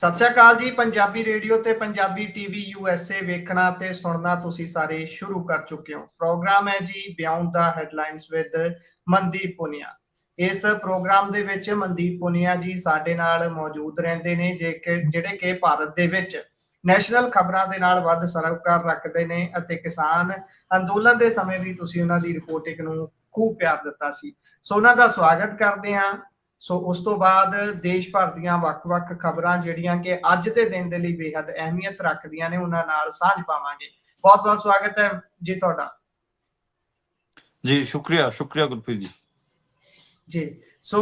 ਸਤਿ ਸ਼੍ਰੀ ਅਕਾਲ ਜੀ। ਪੰਜਾਬੀ ਰੇਡੀਓ ਤੇ ਪੰਜਾਬੀ ਟੀਵੀ USA ਵੇਖਣਾ ਤੇ ਸੁਣਨਾ ਤੁਸੀਂ ਸਾਰੇ ਸ਼ੁਰੂ ਕਰ ਚੁੱਕੇ ਹੋ। ਪ੍ਰੋਗਰਾਮ ਹੈ ਜੀ beyond the headlines with Mandeep Punia. ਇਸ ਪ੍ਰੋਗਰਾਮ ਦੇ ਵਿੱਚ ਮਨਦੀਪ ਪੁਨੀਆ ਜੀ ਸਾਡੇ ਨਾਲ ਮੌਜੂਦ ਰਹਿੰਦੇ ਨੇ ਜਿਹੜੇ ਕਿ ਭਾਰਤ ਦੇ ਵਿੱਚ ਨੈਸ਼ਨਲ ਖਬਰਾਂ ਦੇ ਨਾਲ ਵੱਧ ਸਰੋਕਾਰ ਰੱਖਦੇ ਨੇ ਅਤੇ ਕਿਸਾਨ ਅੰਦੋਲਨ ਦੇ ਸਮੇਂ ਵੀ ਤੁਸੀਂ ਉਹਨਾਂ ਦੀ ਰਿਪੋਰਟਿੰਗ ਨੂੰ ਖੂਬ ਪਿਆਰ ਦਿੱਤਾ ਸੀ। ਸੋ ਉਹਨਾਂ ਦਾ ਸਵਾਗਤ ਕਰਦੇ ਹਾਂ। ਸੋ ਉਸ ਤੋਂ ਬਾਅਦ ਦੇਸ਼ ਭਰ ਦੀਆਂ ਵੱਖ-ਵੱਖ ਖਬਰਾਂ ਜਿਹੜੀਆਂ ਕਿ ਅੱਜ ਦੇ ਦਿਨ ਦੇ ਲਈ ਬੇहद ਅਹਿਮੀਅਤ ਰੱਖਦੀਆਂ ਨੇ ਉਹਨਾਂ ਨਾਲ ਸਾਂਝ ਪਾਵਾਂਗੇ। ਬਹੁਤ-ਬਹੁਤ ਸਵਾਗਤ ਹੈ ਜੀ ਤੁਹਾਡਾ। ਜੀ ਸ਼ੁਕਰੀਆ ਗੁਰਪ੍ਰੀਤ ਜੀ। ਸੋ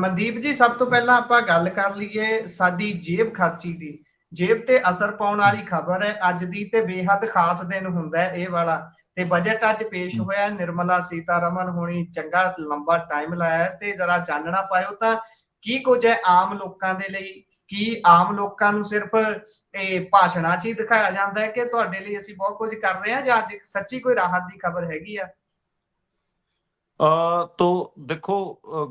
ਮਨਦੀਪ ਜੀ, ਸਭ ਤੋਂ ਪਹਿਲਾਂ ਆਪਾਂ ਗੱਲ ਕਰ ਲਈਏ ਸਾਡੀ ਜੇਬ ਖਰਚੀ ਦੀ। ਜੇਬ ਤੇ ਅਸਰ ਪਾਉਣ ਵਾਲੀ ਖਬਰ ਹੈ ਅੱਜ ਦੀ ਤੇ ਬੇहद ਖਾਸ ਦਿਨ ਹੁੰਦਾ ਹੈ ਇਹ ਵਾਲਾ। ਤੇ ਬਜਟ ਅੱਜ ਪੇਸ਼ ਹੋਇਆ। ਨਿਰਮਲਾ ਸੀਤਾਰਮਨ ਹੋਣੀ ਚੰਗਾ ਲੰਬਾ ਟਾਈਮ ਲਾਇਆ ਤੇ ਜਰਾ ਚਾਨਣਾ ਪਾਇਓ ਤਾਂ ਕੀ ਕੁਝ ਹੈ ਆਮ ਲੋਕਾਂ ਦੇ ਲਈ। ਕੀ ਆਮ ਲੋਕਾਂ ਨੂੰ ਸਿਰਫ ਇਹ ਭਾਸ਼ਣਾਂ 'ਚ ਹੀ ਦਿਖਾਇਆ ਜਾਂਦਾ ਹੈ ਕਿ ਤੁਹਾਡੇ ਲਈ ਅਸੀਂ ਬਹੁਤ ਕੁਝ ਕਰ ਰਹੇ ਹਾਂ, ਜਾਂ ਅੱਜ ਸੱਚੀ ਕੋਈ ਰਾਹਤ ਦੀ ਖਬਰ ਹੈਗੀ ਆ? ਤੋ ਦੇਖੋ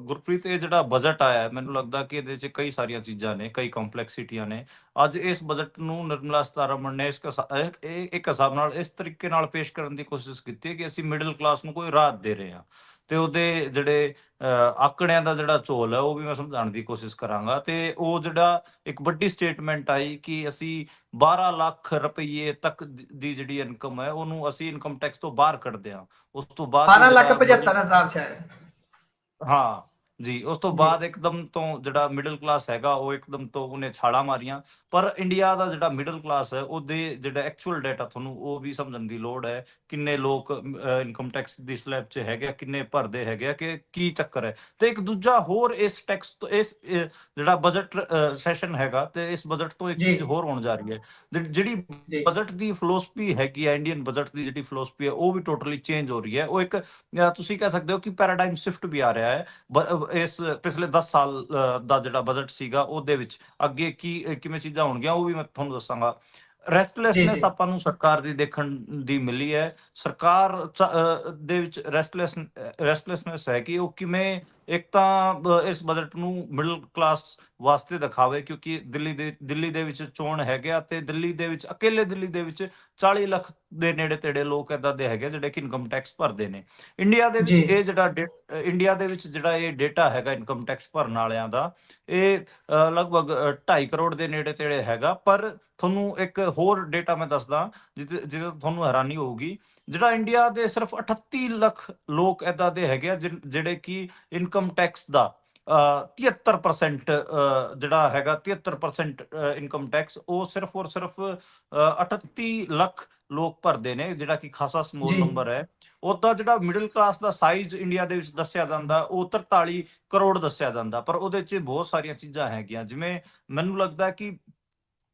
ਗੁਰਪ੍ਰੀਤ, ਇਹ ਜਿਹੜਾ ਬਜਟ ਆਇਆ ਮੈਨੂੰ ਲੱਗਦਾ ਕਿ ਇਹਦੇ 'ਚ ਕਈ ਸਾਰੀਆਂ ਚੀਜ਼ਾਂ ਨੇ, ਕਈ ਕੰਪਲੈਕਸਿਟੀਆਂ ਨੇ। ਅੱਜ ਇਸ ਬਜਟ ਨੂੰ ਨਿਰਮਲਾ ਸੀਤਾਰਮਨ ਨੇ ਇੱਕ ਹਿਸਾਬ ਨਾਲ ਇਸ ਤਰੀਕੇ ਨਾਲ ਪੇਸ਼ ਕਰਨ ਦੀ ਕੋਸ਼ਿਸ਼ ਕੀਤੀ ਹੈ ਕਿ ਅਸੀਂ ਮਿਡਲ ਕਲਾਸ ਨੂੰ ਕੋਈ ਰਾਹਤ ਦੇ ਰਹੇ ਹਾਂ। ਤੇ ਉਹਦੇ ਜਿਹੜੇ ਆંકੜਿਆਂ ਦਾ ਜਿਹੜਾ ਝੋਲ ਹੈ ਉਹ ਵੀ ਮੈਂ ਸਮਝਾਉਣ ਦੀ ਕੋਸ਼ਿਸ਼ ਕਰਾਂਗਾ। ਤੇ ਉਹ ਜਿਹੜਾ ਇੱਕ ਵੱਡੀ ਸਟੇਟਮੈਂਟ ਆਈ ਕਿ ਅਸੀਂ 12 ਲੱਖ ਰੁਪਏ ਤੱਕ ਦੀ ਜਿਹੜੀ ਇਨਕਮ ਹੈ ਉਹਨੂੰ ਅਸੀਂ ਇਨਕਮ ਟੈਕਸ ਤੋਂ ਬਾਹਰ ਕੱਢਦੇ ਹਾਂ। ਉਸ ਤੋਂ ਬਾਅਦ 12,75,000 ਸ਼ਾਇਦ। ਹਾਂ ਜੀ, ਉਸ ਤੋਂ ਬਾਅਦ ਇੱਕਦਮ ਤੋਂ ਜਿਹੜਾ ਮਿਡਲ ਕਲਾਸ ਹੈਗਾ ਉਹ ਇੱਕਦਮ ਤੋਂ ਉਹਨੇ ਛਾਲਾਂ ਮਾਰੀਆਂ। ਪਰ ਇੰਡੀਆ ਦਾ ਜਿਹੜਾ ਮਿਡਲ ਕਲਾਸ ਹੈ ਉਹਦੇ ਜਿਹੜਾ ਐਕਚੁਅਲ ਡਾਟਾ ਤੁਹਾਨੂੰ ਉਹ ਵੀ ਸਮਝਣ ਦੀ ਲੋੜ ਹੈ। ਕਿੰਨੇ ਲੋਕ ਇਨਕਮ ਟੈਕਸ ਦੀ ਸਲੈਬ 'ਚ ਹੈਗੇ, ਕਿੰਨੇ ਭਰਦੇ ਹੈਗੇ, ਕਿ ਕੀ ਚੱਕਰ ਹੈ। ਤੇ ਇੱਕ ਦੂਜਾ ਹੋਰ ਇਸ ਟੈਕਸ ਤੋਂ ਇਸ ਜਿਹੜਾ ਬਜਟ ਸੈਸ਼ਨ ਹੈਗਾ ਤੇ ਇਸ ਬਜਟ ਤੋਂ ਇੱਕ ਚੀਜ਼ ਹੋਰ ਹੋਣ ਜਾ ਰਹੀ ਹੈ। ਜਿਹੜੀ ਬਜਟ ਦੀ ਫਿਲੋਸਫੀ ਹੈਗੀ ਹੈ, ਇੰਡੀਅਨ ਬਜਟ ਦੀ ਜਿਹੜੀ ਫਿਲੋਸਫੀ ਹੈ ਉਹ ਵੀ ਟੋਟਲੀ ਚੇਂਜ ਹੋ ਰਹੀ ਹੈ। ਉਹ ਇੱਕ ਤੁਸੀਂ ਕਹਿ ਸਕਦੇ ਹੋ ਕਿ ਪੈਰਾਡਾਈਮ ਸ਼ਿਫਟ ਵੀ ਆ ਰਿਹਾ ਹੈ। ਇਸ ਪਿਛਲੇ 10 ਸਾਲ ਦਾ ਜਿਹੜਾ ਬਜਟ ਸੀਗਾ ਉਹਦੇ ਵਿੱਚ ਅੱਗੇ ਕਿਵੇਂ ਚੀਜ਼ਾਂ ਹੋਣਗੀਆਂ ਉਹ ਵੀ ਮੈਂ ਤੁਹਾਨੂੰ ਦੱਸਾਂਗਾ। ਰੈਸਟਲੈਸਨੈਸ ਆਪਾਂ ਨੂੰ ਸਰਕਾਰ ਦੀ ਦੇਖਣ ਦੀ ਮਿਲੀ ਹੈ। ਸਰਕਾਰ ਦੇ ਵਿੱਚ ਰੈਸਟਲੈਸਨੈਸ ਹੈ ਕਿ ਉਹ ਕਿਵੇਂ ਇੱਕ ਤਾਂ ਇਸ ਬਜਟ ਨੂੰ ਮਿਡਲ ਕਲਾਸ ਵਾਸਤੇ ਦਿਖਾਵੇ, ਕਿਉਂਕਿ ਦਿੱਲੀ ਦੇ ਵਿੱਚ ਚੋਣ ਹੈਗੇ ਆ ਤੇ ਦਿੱਲੀ ਦੇ ਵਿੱਚ 40 ਲੱਖ ਦੇ ਨੇੜੇ ਤੇੜੇ ਲੋਕ ਏਦਾਂ ਦੇ ਹੈਗੇ ਜਿਹੜੇ ਕਿ ਇਨਕਮ ਟੈਕਸ ਭਰਦੇ ਨੇ। ਇੰਡੀਆ ਦੇ ਵਿੱਚ ਜਿਹੜਾ ਇਹ ਡੇਟਾ ਹੈਗਾ ਇਨਕਮ ਟੈਕਸ ਭਰਨ ਵਾਲਿਆਂ ਦਾ, ਇਹ ਲਗਭਗ 2.5 ਕਰੋੜ ਦੇ ਨੇੜੇ ਤੇੜੇ ਹੈਗਾ। ਪਰ ਤੁਹਾਨੂੰ ਇੱਕ ਹੋਰ ਡੇਟਾ ਮੈਂ ਦੱਸਦਾ ਜਿਹਦੇ ਤੁਹਾਨੂੰ ਹੈਰਾਨੀ ਹੋਊਗੀ। ਜਿਹੜਾ ਇੰਡੀਆ ਦੇ ਸਿਰਫ 38 ਲੱਖ ਲੋਕ ਏਦਾਂ ਦੇ ਹੈਗੇ ਆ ਜਿਹੜੇ ਕਿ ਇਨਕਮ ਟੈਕਸ ਦਾ 73% ਜਿਹੜਾ ਹੈਗਾ 73% ਇਨਕਮ ਟੈਕਸ ਉਹ ਸਿਰਫ ਔਰ ਸਿਰਫ 38 ਲੱਖ ਲੋਕ ਭਰਦੇ ਨੇ, ਜਿਹੜਾ ਕਿ ਖਾਸਾ ਸਮੋਲ ਨੰਬਰ ਹੈ। ਉਹਦਾ ਜਿਹੜਾ ਮਿਡਲ ਕਲਾਸ ਦਾ ਸਾਈਜ਼ ਇੰਡੀਆ ਦੇ ਵਿੱਚ ਦੱਸਿਆ ਜਾਂਦਾ ਉਹ 43 ਕਰੋੜ ਦੱਸਿਆ ਜਾਂਦਾ। ਪਰ ਉਹਦੇ 'ਚ ਬਹੁਤ ਸਾਰੀਆਂ ਚੀਜ਼ਾਂ ਹੈਗੀਆਂ, ਜਿਵੇਂ ਮੈਨੂੰ ਲੱਗਦਾ ਕਿ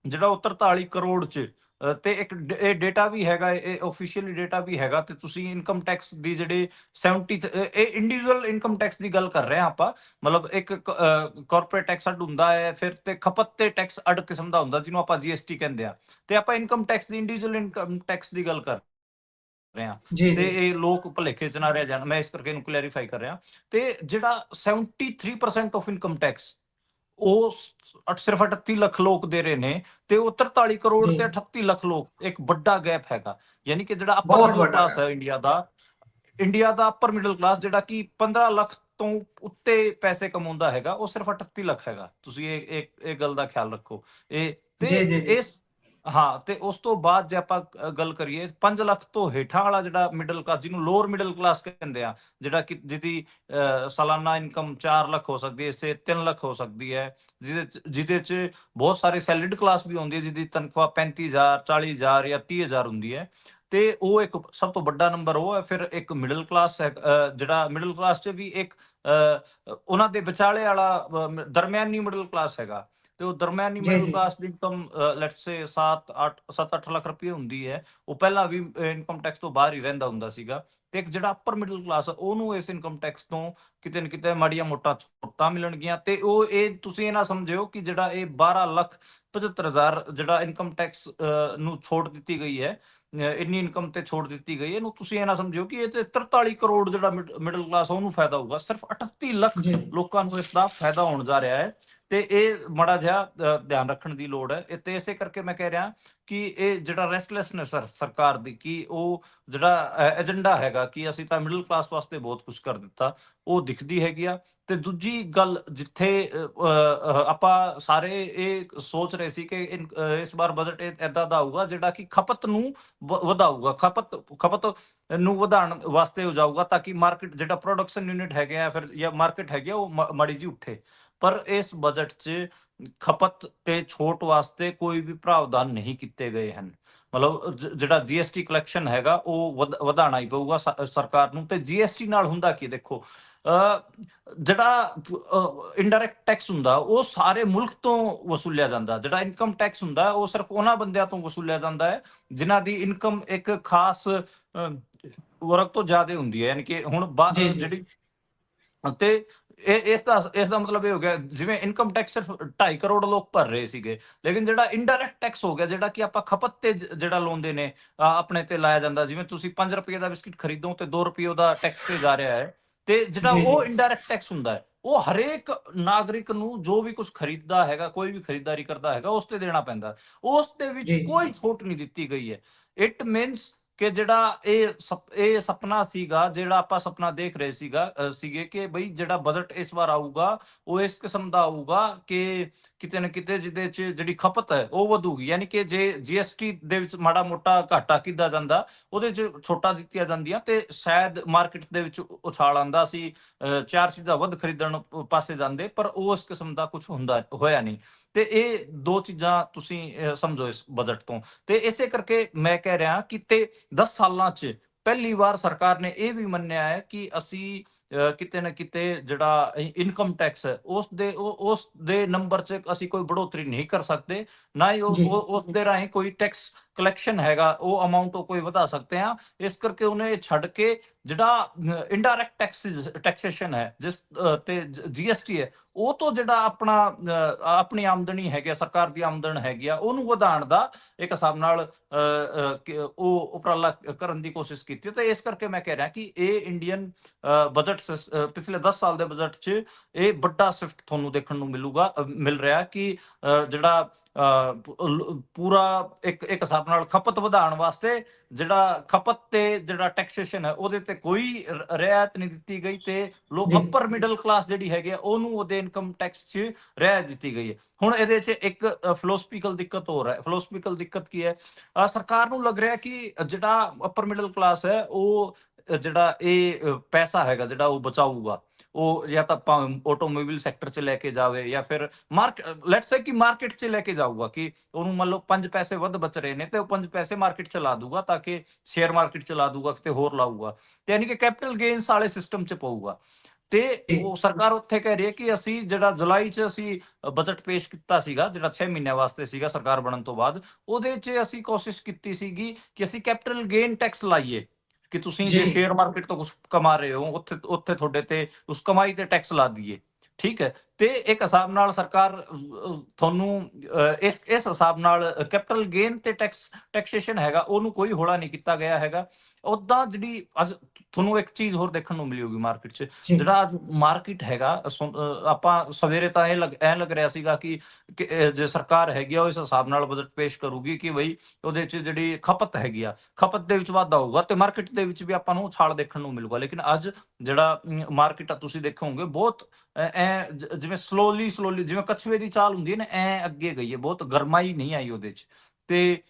ਜਿਹੜਾ ਉਹ 43 ਕਰੋੜ 'ਚ ਤੇ ਇੱਕ ਇਹ ਡੇਟਾ ਵੀ ਹੈਗਾ, ਇਹ ਆਫੀਸ਼ੀਅਲੀ ਡੇਟਾ ਵੀ ਹੈਗਾ। ਤੇ ਤੁਸੀਂ ਇਨਕਮ ਟੈਕਸ ਦੀ ਜਿਹੜੇ 70 ਇਹ ਇੰਡੀਵਿਜੂਅਲ ਇਨਕਮ ਟੈਕਸ ਦੀ ਗੱਲ ਕਰ ਰਹੇ ਹਾਂ ਆਪਾਂ। ਮਤਲਬ ਇੱਕ ਕਾਰਪੋਰੇਟ ਟੈਕਸ ਅੱਡ ਹੁੰਦਾ ਹੈ, ਫਿਰ ਤੇ ਖਪਤ ਤੇ ਟੈਕਸ ਅੱਡ ਕਿਸਮ ਦਾ ਹੁੰਦਾ ਜਿਹਨੂੰ ਆਪਾਂ GST ਕਹਿੰਦੇ ਆ। ਤੇ ਆਪਾਂ ਇਨਕਮ ਟੈਕਸ ਦੀ ਇੰਡੀਵਿਜੂਅਲ ਇਨਕਮ ਟੈਕਸ ਦੀ ਗੱਲ ਕਰ ਰਹੇ ਹਾਂ। ਤੇ ਇਹ ਲੋਕ ਭੁਲੇਖੇ 'ਚ ਨਾ ਰਹਿ ਜਾਣ, ਮੈਂ ਇਸ ਕਰਕੇ ਇਹਨੂੰ ਕਲੈਰੀਫਾਈ ਕਰ ਰਿਹਾ। ਤੇ ਜਿਹੜਾ 73% ਆਫ ਇਨਕਮ ਟੈਕਸ ਉਹ ਸਿਰਫ 38 ਲੱਖ ਲੋਕ ਦੇ ਰਹੇ ਨੇ, ਤੇ ਉਹ 43 ਕਰੋੜ ਤੇ 38 ਲੱਖ ਲੋਕ, ਇੱਕ ਵੱਡਾ ਗੈਪ ਹੈਗਾ। ਯਾਨੀ ਕਿ ਜਿਹੜਾ ਅਪਰ ਮਿਡਲ ਕਲਾਸ ਹੈ ਇੰਡੀਆ ਦਾ ਅਪਰ ਮਿਡਲ ਕਲਾਸ ਜਿਹੜਾ ਕਿ 15 ਲੱਖ ਤੋਂ ਉੱਤੇ ਪੈਸੇ ਕਮਾਉਂਦਾ ਹੈਗਾ, ਉਹ ਸਿਰਫ 38 ਲੱਖ ਹੈਗਾ। ਤੁਸੀਂ ਇਹ ਗੱਲ ਦਾ ਖਿਆਲ ਰੱਖੋ। ਤੇ ਉਸ ਤੋਂ ਬਾਅਦ ਜੇ ਆਪਾਂ ਗੱਲ ਕਰੀਏ 5 ਲੱਖ ਤੋਂ ਹੇਠਾਂ ਵਾਲਾ ਜਿਹੜਾ ਮਿਡਲ ਕਲਾਸ, ਜਿਹਨੂੰ ਲੋਅਰ ਮਿਡਲ ਕਲਾਸ ਕਹਿੰਦੇ ਆ, ਜਿਹੜਾ ਕਿ ਜਿਹਦੀ ਸਾਲਾਨਾ ਇਨਕਮ 4 ਲੱਖ ਹੋ ਸਕਦੀ ਹੈ, ਇਸੇ 3 ਲੱਖ ਹੋ ਸਕਦੀ ਹੈ, ਜਿਹਦੇ 'ਚ ਬਹੁਤ ਸਾਰੇ ਸੈਲਰੀਡ ਕਲਾਸ ਵੀ ਹੁੰਦੀ ਹੈ ਜਿਹਦੀ ਤਨਖਾਹ 35,000 40,000 ਜਾਂ 30,000 ਹੁੰਦੀ ਹੈ। ਤੇ ਉਹ ਇੱਕ ਸਭ ਤੋਂ ਵੱਡਾ ਨੰਬਰ ਉਹ ਹੈ। ਫਿਰ ਇੱਕ ਮਿਡਲ ਕਲਾਸ ਹੈ, ਜਿਹੜਾ ਮਿਡਲ ਕਲਾਸ 'ਚ ਵੀ ਇੱਕ ਉਹਨਾਂ ਦੇ ਵਿਚਾਲੇ ਵਾਲਾ ਦਰਮਿਆਨੀ ਮਿਡਲ ਕਲਾਸ ਹੈਗਾ। ਤੇ ਉਹ ਦਰਮਿਆਨੀ middle class the income let's ਸੇ 7-8 ਲੱਖ ਰੁਪਏ ਹੁੰਦੀ ਹੈ। ਉਹ ਪਹਿਲਾਂ ਵੀ ਇਨਕਮ ਟੈਕਸ ਤੋਂ ਬਾਹਰ ਹੀ ਰਹਿੰਦਾ ਹੁੰਦਾ ਸੀਗਾ। ਤੇ ਇੱਕ ਜਿਹੜਾ ਅਪਰ ਮਿਡਲ ਕਲਾਸ ਉਹਨੂੰ ਇਸ ਇਨਕਮ ਟੈਕਸ ਤੋਂ ਕਿਤੇ ਨਾ ਕਿਤੇ ਮਾੜੀਆਂ ਮੋਟਾ ਛੋਟਾਂ ਮਿਲਣਗੀਆਂ। ਤੇ ਉਹ ਇਹ ਤੁਸੀਂ ਇਹ ਨਾ ਸਮਝਿਓ ਕਿ ਜਿਹੜਾ ਇਹ 12,75,000 ਜਿਹੜਾ ਇਨਕਮ ਟੈਕਸ ਨੂੰ ਛੋਟ ਦਿੱਤੀ ਗਈ ਹੈ, ਇੰਨੀ ਇਨਕਮ ਤੇ ਛੋਟ ਦਿੱਤੀ ਗਈ, ਇਹਨੂੰ ਤੁਸੀਂ ਇਹ ਨਾ ਸਮਝਿਓ ਕਿ ਇਹ ਤੇ 43 ਕਰੋੜ ਜਿਹੜਾ ਮਿਡਲ ਕਲਾਸ ਉਹਨੂੰ ਫਾਇਦਾ ਹੋਊਗਾ। ਸਿਰਫ 38 ਲੱਖ ਲੋਕਾਂ ਨੂੰ ਇਸ ਦਾ ਫਾਇਦਾ ਹੋਣ ਜਾ ਰਿਹਾ ਹੈ। ਤੇ ਇਹ ਮਾੜਾ ਜਿਹਾ ਧਿਆਨ ਰੱਖਣ ਦੀ ਲੋੜ ਹੈ। ਤੇ ਇਸੇ ਕਰਕੇ ਮੈਂ ਕਹਿ ਰਿਹਾ ਕਿ ਇਹ ਜਿਹੜਾ ਰੈਸਟਲੈਸਨੈਸ ਸਰਕਾਰ ਦੀ, ਕਿ ਉਹ ਜਿਹੜਾ ਏਜੰਡਾ ਹੈਗਾ ਕਿ ਅਸੀਂ ਤਾਂ ਮਿਡਲ ਕਲਾਸ ਵਾਸਤੇ ਬਹੁਤ ਕੁਝ ਕਰ ਦਿੱਤਾ, ਉਹ ਦਿਖਦੀ ਹੈਗੀ ਆ। ਤੇ ਦੂਜੀ ਗੱਲ, ਜਿੱਥੇ ਆਪਾਂ ਸਾਰੇ ਇਹ ਸੋਚ ਰਹੇ ਸੀ ਕਿ ਇਸ ਵਾਰ ਬਜਟ ਏਦਾਂ ਦਾ ਆਊਗਾ ਜਿਹੜਾ ਕਿ ਖਪਤ ਨੂੰ ਵਧਾਊਗਾ, ਖਪਤ ਨੂੰ ਵਧਾਉਣ ਵਾਸਤੇ ਹੋ ਜਾਊਗਾ, ਤਾਂ ਕਿ ਮਾਰਕੀਟ ਜਿਹੜਾ ਪ੍ਰੋਡਕਸ਼ਨ ਯੂਨਿਟ ਹੈਗੇ ਆ ਫਿਰ ਜਾਂ ਮਾਰਕੀਟ ਹੈਗੀ ਆ, ਉਹ ਮਾੜੀ ਜੀ ਉੱਠੇ। ਪਰ ਇਸ ਬਜਟ 'ਚ ਖਪਤ ਤੇ ਛੋਟ ਵਾਸਤੇ ਕੋਈ ਵੀ ਪ੍ਰਾਵਧਾਨ ਨਹੀਂ ਕੀਤੇ ਗਏ ਹਨ। ਮਤਲਬ ਜਿਹੜਾ GST ਕਲੈਕਸ਼ਨ ਹੈਗਾ ਉਹ ਵਧਾਉਣਾ ਹੀ ਪਊਗਾ ਸਰਕਾਰ ਨੂੰ। ਤੇ GST ਨਾਲ ਹੁੰਦਾ ਕੀ, ਦੇਖੋ ਜਿਹੜਾ ਇਨਡਾਇਰੈਕਟ ਟੈਕਸ ਹੁੰਦਾ ਉਹ ਸਾਰੇ ਮੁਲਕ ਤੋਂ ਵਸੂਲਿਆ ਜਾਂਦਾ। ਜਿਹੜਾ ਇਨਕਮ ਟੈਕਸ ਹੁੰਦਾ ਉਹ ਸਿਰਫ ਉਹਨਾਂ ਬੰਦਿਆਂ ਤੋਂ ਵਸੂਲਿਆ ਜਾਂਦਾ ਹੈ ਜਿਨ੍ਹਾਂ ਦੀ ਇਨਕਮ ਇੱਕ ਖਾਸ ਵਰਗ ਤੋਂ ਜ਼ਿਆਦਾ ਹੁੰਦੀ ਹੈ। ਯਾਨੀ ਕਿ ਹੁਣ ਜਿਹੜੀ ਤੇ ਇਸ ਦਾ ਮਤਲਬ ਇਹ ਹੋ ਗਿਆ, ਜਿਵੇਂ ਇਨਕਮ ਟੈਕਸ ਸਿਰਫ 2.5 ਕਰੋੜ ਲੋਕ ਭਰ ਰਹੇ ਸੀਗੇ, ਲੇਕਿਨ ਜਿਹੜਾ ਇਨਡਾਇਰੈਕਟ ਟੈਕਸ ਹੋ ਗਿਆ ਜਿਹੜਾ ਕਿ ਆਪਾਂ ਖਪਤ ਤੇ ਜਿਹੜਾ ਲਾਉਂਦੇ ਨੇ ਆਪਣੇ ਤੇ ਲਾਇਆ ਜਾਂਦਾ। ਜਿਵੇਂ ਤੁਸੀਂ 5 ਰੁਪਏ ਦਾ ਬਿਸਕਿਟ ਖਰੀਦੋ ਤੇ 2 ਰੁਪਏ ਉਹਦਾ ਟੈਕਸ ਤੇ ਜਾ ਰਿਹਾ ਹੈ। ਤੇ ਜਿਹੜਾ ਉਹ ਇਨਡਾਇਰੈਕਟ ਟੈਕਸ ਹੁੰਦਾ ਹੈ ਉਹ ਹਰੇਕ ਨਾਗਰਿਕ ਨੂੰ ਜੋ ਵੀ ਕੁਝ ਖਰੀਦਦਾ ਹੈਗਾ, ਕੋਈ ਵੀ ਖਰੀਦਦਾਰੀ ਕਰਦਾ ਹੈਗਾ, ਉਸ ਤੇ ਦੇਣਾ ਪੈਂਦਾ। ਉਸ ਦੇ ਵਿੱਚ ਕੋਈ ਛੋਟ ਨਹੀਂ ਦਿੱਤੀ ਗਈ ਹੈ। ਇਟ ਮੀਨਸ ਕਿ ਜਿਹੜਾ ਇਹ ਸੁਪਨਾ ਸੀਗਾ, ਜਿਹੜਾ ਆਪਾਂ ਸੁਪਨਾ ਦੇਖ ਰਹੇ ਸੀਗੇ ਕਿ ਬਈ ਜਿਹੜਾ ਬਜਟ ਇਸ ਵਾਰ ਆਊਗਾ ਉਹ ਇਸ ਕਿਸਮ ਦਾ ਆਊਗਾ ਕਿ ਕਿਤੇ ਨਾ ਕਿਤੇ ਜਿਹਦੇ 'ਚ ਜਿਹੜੀ ਖਪਤ ਹੈ ਉਹ ਵਧੂਗੀ। ਯਾਨੀ ਕਿ ਜੇ GST ਦੇ ਵਿੱਚ ਮਾੜਾ ਮੋਟਾ ਘਾਟਾ ਕੀਤਾ ਜਾਂਦਾ, ਉਹਦੇ 'ਚ ਛੋਟਾਂ ਦਿੱਤੀਆਂ ਜਾਂਦੀਆਂ ਤੇ ਸ਼ਾਇਦ ਮਾਰਕੀਟ ਦੇ ਵਿੱਚ ਉਛਾਲ ਆਉਂਦਾ ਸੀ, 4 ਚੀਜ਼ਾਂ ਵੱਧ ਖਰੀਦਣ ਪਾਸੇ ਜਾਂਦੇ। ਪਰ ਉਸ ਕਿਸਮ ਦਾ ਕੁਝ ਹੋਇਆ ਨਹੀਂ। ਤੇ ਇਹ 2 ਚੀਜ਼ਾਂ ਤੁਸੀਂ ਸਮਝੋ ਇਸ ਬਜਟ ਤੋਂ। ਤੇ ਇਸੇ ਕਰਕੇ ਮੈਂ ਕਹਿ ਰਿਹਾ ਕਿ 10 ਸਾਲਾਂ 'ਚ ਪਹਿਲੀ ਵਾਰ ਸਰਕਾਰ ਨੇ ਇਹ ਵੀ ਮੰਨਿਆ ਹੈ ਕਿ ਅਸੀਂ ਕਿਤੇ ਨਾ ਕਿਤੇ ਜਿਹੜਾ ਇਨਕਮ ਟੈਕਸ ਹੈ ਉਸ ਦੇ ਨੰਬਰ 'ਚ ਅਸੀਂ ਕੋਈ ਬੜੋਤਰੀ ਨਹੀਂ ਕਰ ਸਕਦੇ, ਨਾ ਹੀ ਉਸ ਦੇ ਰਾਹੀਂ ਕੋਈ ਟੈਕਸ ਕਲੈਕਸ਼ਨ ਹੈਗਾ ਉਹ ਅਮਾਉਂਟ ਕੋਈ ਵਧਾ ਸਕਦੇ ਆ। ਇਸ ਕਰਕੇ ਉਹਨੇ ਛੱਡ ਕੇ ਜਿਹੜਾ ਇਨਡਾਇਰੈਕਟ ਟੈਕਸੇਸ਼ਨ ਹੈ ਜਿਸ ਤੇ GST ਹੈ, ਉਹ ਤੋਂ ਜਿਹੜਾ ਆਪਣੀ ਆਮਦਨੀ ਹੈਗੀ, ਸਰਕਾਰ ਦੀ ਆਮਦਨ ਹੈਗੀ ਆ, ਉਹਨੂੰ ਵਧਾਉਣ ਦਾ ਇੱਕ ਹਿਸਾਬ ਨਾਲ ਉਹ ਉਪਰਾਲਾ ਕਰਨ ਦੀ ਕੋਸ਼ਿਸ਼ ਕੀਤੀ। ਤੇ ਇਸ ਕਰਕੇ ਮੈਂ ਕਹਿ ਰਿਹਾ ਕਿ ਇਹ ਇੰਡੀਅਨ ਬਜਟ ਪਿਛਲੇ 10 ਸਾਲ ਦੇ ਬਜਟ 'ਚ ਇਹ ਵੱਡਾ ਸ਼ਿਫਟ ਤੁਹਾਨੂੰ ਦੇਖਣ ਨੂੰ ਮਿਲ ਰਿਹਾ ਕਿ ਜਿਹੜਾ ਪੂਰਾ ਇੱਕ ਹਿਸਾਬ ਨਾਲ ਖਪਤ ਵਧਾਉਣ ਵਾਸਤੇ ਜਿਹੜਾ ਖਪਤ ਤੇ ਜਿਹੜਾ ਟੈਕਸੇਸ਼ਨ ਹੈ ਉਹਦੇ ਤੇ ਕੋਈ ਰਿਆਇਤ ਨਹੀਂ ਦਿੱਤੀ ਗਈ, ਤੇ ਲੋਕ ਅਪਰ ਮਿਡਲ ਕਲਾਸ ਜਿਹੜੀ ਹੈਗੀ ਉਹਨੂੰ ਉਹਦੇ ਇਨਕਮ ਟੈਕਸ 'ਚ ਰਿਆਇਤ ਦਿੱਤੀ ਗਈ ਹੈ। ਹੁਣ ਇਹਦੇ 'ਚ ਇੱਕ ਫਿਲੋਸਫੀਕਲ ਦਿੱਕਤ ਹੋ ਰਿਹਾ ਹੈ। ਫਿਲੋਸਫੀਕਲ ਦਿੱਕਤ ਕੀ ਹੈ, ਸਰਕਾਰ ਨੂੰ ਲੱਗ ਰਿਹਾ ਕਿ ਜਿਹੜਾ ਅਪਰ ਮਿਡਲ ਕਲਾਸ ਹੈ ਉਹ ਜਿਹੜਾ ਇਹ ਪੈਸਾ ਹੈਗਾ ਜਿਹੜਾ ਉਹ ਬਚਾਊਗਾ, ਉਹ ਜਾਂ ਤਾਂ ਆਟੋਮੋਬਾਈਲ ਸੈਕਟਰ 'ਚ ਲੈ ਕੇ ਜਾਵੇ ਜਾਂ ਫਿਰ ਲੈਟਸ ਸੇ ਕਿ ਮਾਰਕੀਟ 'ਚ ਲੈ ਕੇ ਜਾਊਗਾ, ਕਿ ਉਹਨੂੰ ਮੰਨ ਲਓ 5 ਪੈਸੇ ਵੱਧ ਬਚ ਰਹੇ ਨੇ ਤੇ ਉਹ 5 ਪੈਸੇ ਮਾਰਕੀਟ 'ਚ ਲਾ ਦੂਗਾ, ਤਾਂ ਕਿ ਸ਼ੇਅਰ ਮਾਰਕੀਟ 'ਚ ਲਾ ਦੂਗਾ, ਕਿਤੇ ਹੋਰ ਲਾਊਗਾ, ਤੇ ਯਾਨੀ ਕਿ ਕੈਪੀਟਲ ਗੇਨਸ ਵਾਲੇ ਸਿਸਟਮ 'ਚ ਪਊਗਾ। ਤੇ ਉਹ ਸਰਕਾਰ ਉੱਥੇ ਕਹਿ ਰਹੀ ਹੈ ਕਿ ਅਸੀਂ ਜਿਹੜਾ ਜੁਲਾਈ 'ਚ ਅਸੀਂ ਬਜਟ ਪੇਸ਼ ਕੀਤਾ ਸੀਗਾ, ਜਿਹੜਾ 6 ਮਹੀਨਿਆਂ ਵਾਸਤੇ ਸੀਗਾ ਸਰਕਾਰ ਬਣਨ ਤੋਂ ਬਾਅਦ, ਉਹਦੇ 'ਚ ਅਸੀਂ ਕੋਸ਼ਿਸ਼ ਕੀਤੀ ਸੀਗੀ ਕਿ ਅਸੀਂ ਕੈਪੀਟਲ ਗੇਨ ਟੈਕਸ ਲਾਈਏ, ਕਿ ਤੁਸੀਂ ਜੇ ਸ਼ੇਅਰ ਮਾਰਕੀਟ ਤੋਂ ਕੁਝ ਕਮਾ ਰਹੇ ਹੋ ਉੱਥੇ ਤੁਹਾਡੇ ਤੇ ਉਸ ਕਮਾਈ ਤੇ ਟੈਕਸ ਲਾ ਦਈਏ। ਠੀਕ ਹੈ, ਤੇ ਇੱਕ ਹਿਸਾਬ ਨਾਲ ਸਰਕਾਰ ਤੁਹਾਨੂੰ ਇਸ ਹਿਸਾਬ ਨਾਲ ਕੈਪੀਟਲ ਗੇਨ ਤੇ ਟੈਕਸੇਸ਼ਨ ਹੈਗਾ ਉਹਨੂੰ ਕੋਈ ਹੌਲਾ ਨਹੀਂ ਕੀਤਾ ਗਿਆ ਹੈਗਾ। ਉਦਾਂ ਜਿਹੜੀ ਅੱਜ ਤੁਹਾਨੂੰ ਇੱਕ ਚੀਜ਼ ਹੋਰ ਦੇਖਣ ਨੂੰ ਮਿਲੂਗੀ ਮਾਰਕੀਟ 'ਚ, ਜਿਹੜਾ ਅੱਜ ਮਾਰਕੀਟ ਹੈਗਾ, ਆਪਾਂ ਸਵੇਰੇ ਤਾਂ ਐ ਲੱਗ ਰਿਹਾ ਸੀਗਾ ਕਿ ਜੇ ਸਰਕਾਰ ਹੈਗੀ ਆ ਉਹ ਇਸ ਹਿਸਾਬ ਨਾਲ ਬਜਟ ਪੇਸ਼ ਕਰੂਗੀ ਕਿ ਬਈ ਉਹਦੇ 'ਚ ਜਿਹੜੀ ਖਪਤ ਹੈਗੀ ਆ, ਖਪਤ ਦੇ ਵਿੱਚ ਵਾਧਾ ਹੋਊਗਾ ਤੇ ਮਾਰਕੀਟ ਦੇ ਵਿੱਚ ਵੀ ਆਪਾਂ ਨੂੰ ਉਛਾਲ ਦੇਖਣ ਨੂੰ ਮਿਲੂਗਾ। ਲੇਕਿਨ ਅੱਜ ਜਿਹੜਾ ਮਾਰਕੀਟ ਆ ਤੁਸੀਂ ਦੇਖੋਗੇ ਬਹੁਤ ਜਿਵੇਂ ਸਲੋਲੀ ਜਿਵੇਂ ਕਛੂਏ ਦੀ ਚਾਲ ਹੁੰਦੀ ਹੈ ਨਾ, ਐ ਅੱਗੇ ਗਈ ਹੈ, ਬਹੁਤ ਗਰਮਾਈ ਨਹੀਂ ਆਈ ਉਹਦੇ 'ਚ। ਤੇ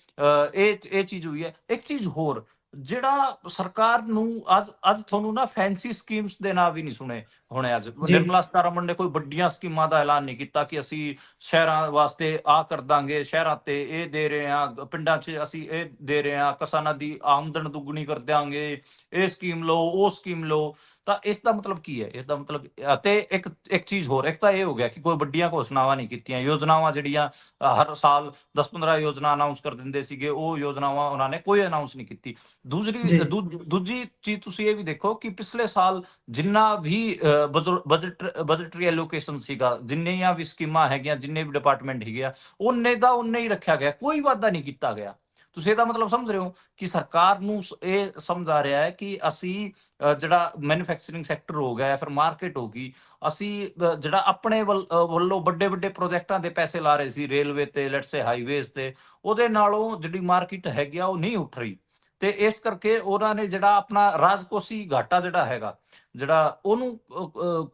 ਇਹ ਚੀਜ਼ ਹੋਈ ਹੈ। ਇੱਕ ਚੀਜ਼ ਹੋਰ, ਜਿਹੜਾ ਸਰਕਾਰ ਨੂੰ ਅੱਜ ਤੁਹਾਨੂੰ ਨਾ ਫੈਂਸੀ ਸਕੀਮਸ ਦੇ ਨਾਂ ਵੀ ਨਹੀਂ ਸੁਣੇ ਹੋਣੇ। ਅੱਜ ਨਿਰਮਲਾ ਸੀਤਾਰਮਣ ਨੇ ਕੋਈ ਵੱਡੀਆਂ ਸਕੀਮਾਂ ਦਾ ਐਲਾਨ ਨਹੀਂ ਕੀਤਾ ਕਿ ਅਸੀਂ ਸ਼ਹਿਰਾਂ ਵਾਸਤੇ ਆ ਕਰ ਦਾਂਗੇ, ਸ਼ਹਿਰਾਂ ਤੇ ਇਹ ਦੇ ਰਹੇ ਹਾਂ, ਪਿੰਡਾਂ 'ਚ ਅਸੀਂ ਇਹ ਦੇ ਰਹੇ ਹਾਂ, ਕਿਸਾਨਾਂ ਦੀ ਆਮਦਨ ਦੁੱਗਣੀ ਕਰ ਦਿਆਂਗੇ, ਇਹ ਸਕੀਮ ਲਓ, ਉਹ ਸਕੀਮ ਲਓ। ਤਾਂ ਇਸ ਦਾ ਮਤਲਬ ਕੀ ਹੈ? ਇਸ ਦਾ ਮਤਲਬ ਤੇ ਇੱਕ ਚੀਜ਼ ਹੋਰ, ਇੱਕ ਤਾਂ ਇਹ ਹੋ ਗਿਆ ਕਿ ਕੋਈ ਵੱਡੀਆਂ ਘੋਸ਼ਣਾਵਾਂ ਨਹੀਂ ਕੀਤੀਆਂ, ਯੋਜਨਾਵਾਂ ਜਿਹੜੀਆਂ ਹਰ ਸਾਲ 10-15 ਯੋਜਨਾ ਅਨਾਉਂਸ ਕਰ ਦਿੰਦੇ ਸੀਗੇ, ਉਹ ਯੋਜਨਾਵਾਂ ਉਹਨਾਂ ਨੇ ਕੋਈ ਅਨਾਉਂਸ ਨਹੀਂ ਕੀਤੀ। ਦੂਜੀ ਚੀਜ਼ ਤੁਸੀਂ ਇਹ ਵੀ ਦੇਖੋ ਕਿ ਪਿਛਲੇ ਸਾਲ ਜਿੰਨਾ ਵੀ ਬਜਟਰੀ ਐਲੋਕੇਸ਼ਨ ਸੀਗਾ, ਜਿੰਨੀਆਂ ਵੀ ਸਕੀਮਾਂ ਹੈਗੀਆਂ, ਜਿੰਨੇ ਵੀ ਡਿਪਾਰਟਮੈਂਟ ਹੈਗੇ ਆ, ਉਹਨੇ ਦਾ ਉਹਨੇ ਹੀ ਰੱਖਿਆ ਗਿਆ, ਕੋਈ ਵਾਧਾ ਨਹੀਂ ਕੀਤਾ ਗਿਆ। ਤੁਸੀਂ ਇਹਦਾ ਮਤਲਬ ਸਮਝ ਰਹੇ ਹੋ ਕਿ ਸਰਕਾਰ ਨੂੰ ਇਹ ਸਮਝ ਆ ਰਿਹਾ ਹੈ ਕਿ ਅਸੀਂ ਜਿਹੜਾ ਮੈਨੂਫੈਕਚਰਿੰਗ ਸੈਕਟਰ ਹੋ ਗਿਆ, ਫਿਰ ਮਾਰਕੀਟ ਹੋ ਗਈ, ਅਸੀਂ ਜਿਹੜਾ ਆਪਣੇ ਵੱਲੋਂ ਵੱਡੇ ਵੱਡੇ ਪ੍ਰੋਜੈਕਟਾਂ ਦੇ ਪੈਸੇ ਲਾ ਰਹੇ ਸੀ, ਰੇਲਵੇ ਤੇ, ਲੈਟਸ ਸੇ ਹਾਈਵੇਜ਼ ਤੇ, ਉਹਦੇ ਨਾਲੋਂ ਜਿਹੜੀ ਮਾਰਕੀਟ ਹੈਗੀ ਆ ਉਹ ਨਹੀਂ ਉੱਠ ਰਹੀ। ਤੇ ਇਸ ਕਰਕੇ ਉਹਨਾਂ ਨੇ ਜਿਹੜਾ ਆਪਣਾ ਰਾਜਕੋਸ਼ੀ ਘਾਟਾ ਜਿਹੜਾ ਹੈਗਾ, ਜਿਹੜਾ ਉਹਨੂੰ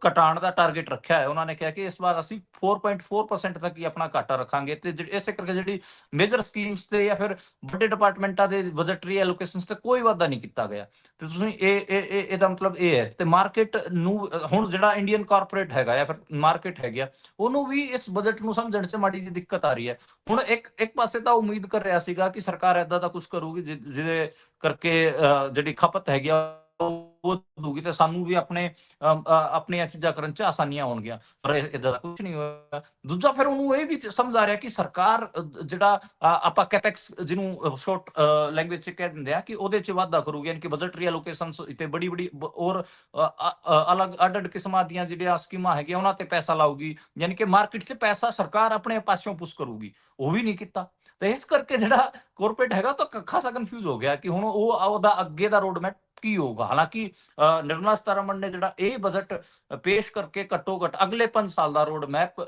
ਘਟਾਉਣ ਦਾ ਟਾਰਗੇਟ ਰੱਖਿਆ ਹੈ। ਉਹਨਾਂ ਨੇ ਕਿਹਾ ਕਿ ਇਸ ਵਾਰ ਅਸੀਂ 4.4% ਤੱਕ ਹੀ ਆਪਣਾ ਘਾਟਾ ਰੱਖਾਂਗੇ, ਤੇ ਇਸੇ ਕਰਕੇ ਜਿਹੜੀ ਮੇਜਰ ਸਕੀਮਸ ਤੇ ਜਾਂ ਫਿਰ ਵੱਡੇ ਡਿਪਾਰਟਮੈਂਟਾਂ ਦੇ ਬਜਟਰੀ ਐਲੋਕੇਸ਼ਨਸ ਤੇ ਕੋਈ ਵਾਧਾ ਨਹੀਂ ਕੀਤਾ ਗਿਆ। ਤੇ ਤੁਸੀਂ ਇਹਦਾ ਮਤਲਬ ਇਹ ਹੈ। ਤੇ ਮਾਰਕੀਟ ਨੂੰ ਹੁਣ ਜਿਹੜਾ ਇੰਡੀਅਨ ਕਾਰਪੋਰੇਟ ਹੈਗਾ ਜਾਂ ਫਿਰ ਮਾਰਕੀਟ ਹੈਗੀ ਆ, ਉਹਨੂੰ ਵੀ ਇਸ ਬਜਟ ਨੂੰ ਸਮਝਣ 'ਚ ਮਾੜੀ ਜਿਹੀ ਦਿੱਕਤ ਆ ਰਹੀ ਹੈ। ਹੁਣ ਇੱਕ ਪਾਸੇ ਤਾਂ ਉਮੀਦ ਕਰ ਰਿਹਾ ਸੀਗਾ ਕਿ ਸਰਕਾਰ ਏਦਾਂ ਦਾ ਕੁਝ ਕਰੂਗੀ ਜਿਹਦੇ ਕਰਕੇ ਜਿਹੜੀ ਖਪਤ ਹੈਗੀ ਆ ਉਹ ਵਧੂਗੀ ਤੇ ਸਾਨੂੰ ਵੀ ਆਪਣੀਆਂ ਚੀਜ਼ਾਂ ਕਰਨ 'ਚ ਆਸਾਨੀਆਂ ਹੋਣਗੀਆਂ, ਪਰ ਏਦਾਂ ਦਾ ਕੁਝ ਨਹੀਂ ਹੋਇਆ। ਦੂਜਾ, ਫਿਰ ਉਹਨੂੰ ਇਹ ਵੀ ਸਮਝ ਆ ਰਿਹਾ ਕਿ ਸਰਕਾਰ ਜਿਹੜਾ ਆਪਾਂ ਕੈਪੈਕਸ ਜਿਹਨੂੰ ਸ਼ਾਰਟ ਲੈਂਗੁਏਜ 'ਚ ਕਹਿ ਦਿੰਦੇ ਆ ਕਿ ਉਹਦੇ 'ਚ ਵਾਧਾ ਕਰੂਗੀ, ਯਾਨੀ ਕਿ ਬਜਟਰੀ ਐਲੋਕੇਸ਼ਨਸ ਤੇ ਬੜੀ ਔਰ ਅਲੱਗ ਅੱਡ ਕਿਸਮਾਂ ਦੀਆਂ ਜਿਹੜੀਆਂ ਸਕੀਮਾਂ ਹੈਗੀਆਂ ਉਹਨਾਂ ਤੇ ਪੈਸਾ ਲਾਊਗੀ, ਯਾਨੀ ਕਿ ਮਾਰਕੀਟ 'ਚ ਪੈਸਾ ਸਰਕਾਰ ਆਪਣੇ ਪਾਸਿਓਂ ਪੁਸ਼ ਕਰੂਗੀ। ਉਹ ਵੀ ਨਹੀਂ ਕੀਤਾ। ਤੇ ਇਸ ਕਰਕੇ ਜਿਹੜਾ ਕਾਰਪੋਰੇਟ ਹੈਗਾ ਤਾਂ ਖਾਸਾ ਕਨਫਿਊਜ਼ ਹੋ ਗਿਆ ਕਿ ਹੁਣ ਉਹਦਾ ਅੱਗੇ ਦਾ ਰੋਡ ਮੈਪ ਕੀ ਹੋਊਗਾ। ਹਾਲਾਂਕਿ ਨਿਰਮਲਾ ਸੀਤਾਰਮਣ ਨੇ ਜਿਹੜਾ ਇਹ ਬਜਟ ਪੇਸ਼ ਕਰਕੇ ਘੱਟੋ ਘੱਟ ਅਗਲੇ 5 ਸਾਲ ਦਾ ਰੋਡ ਮੈਪ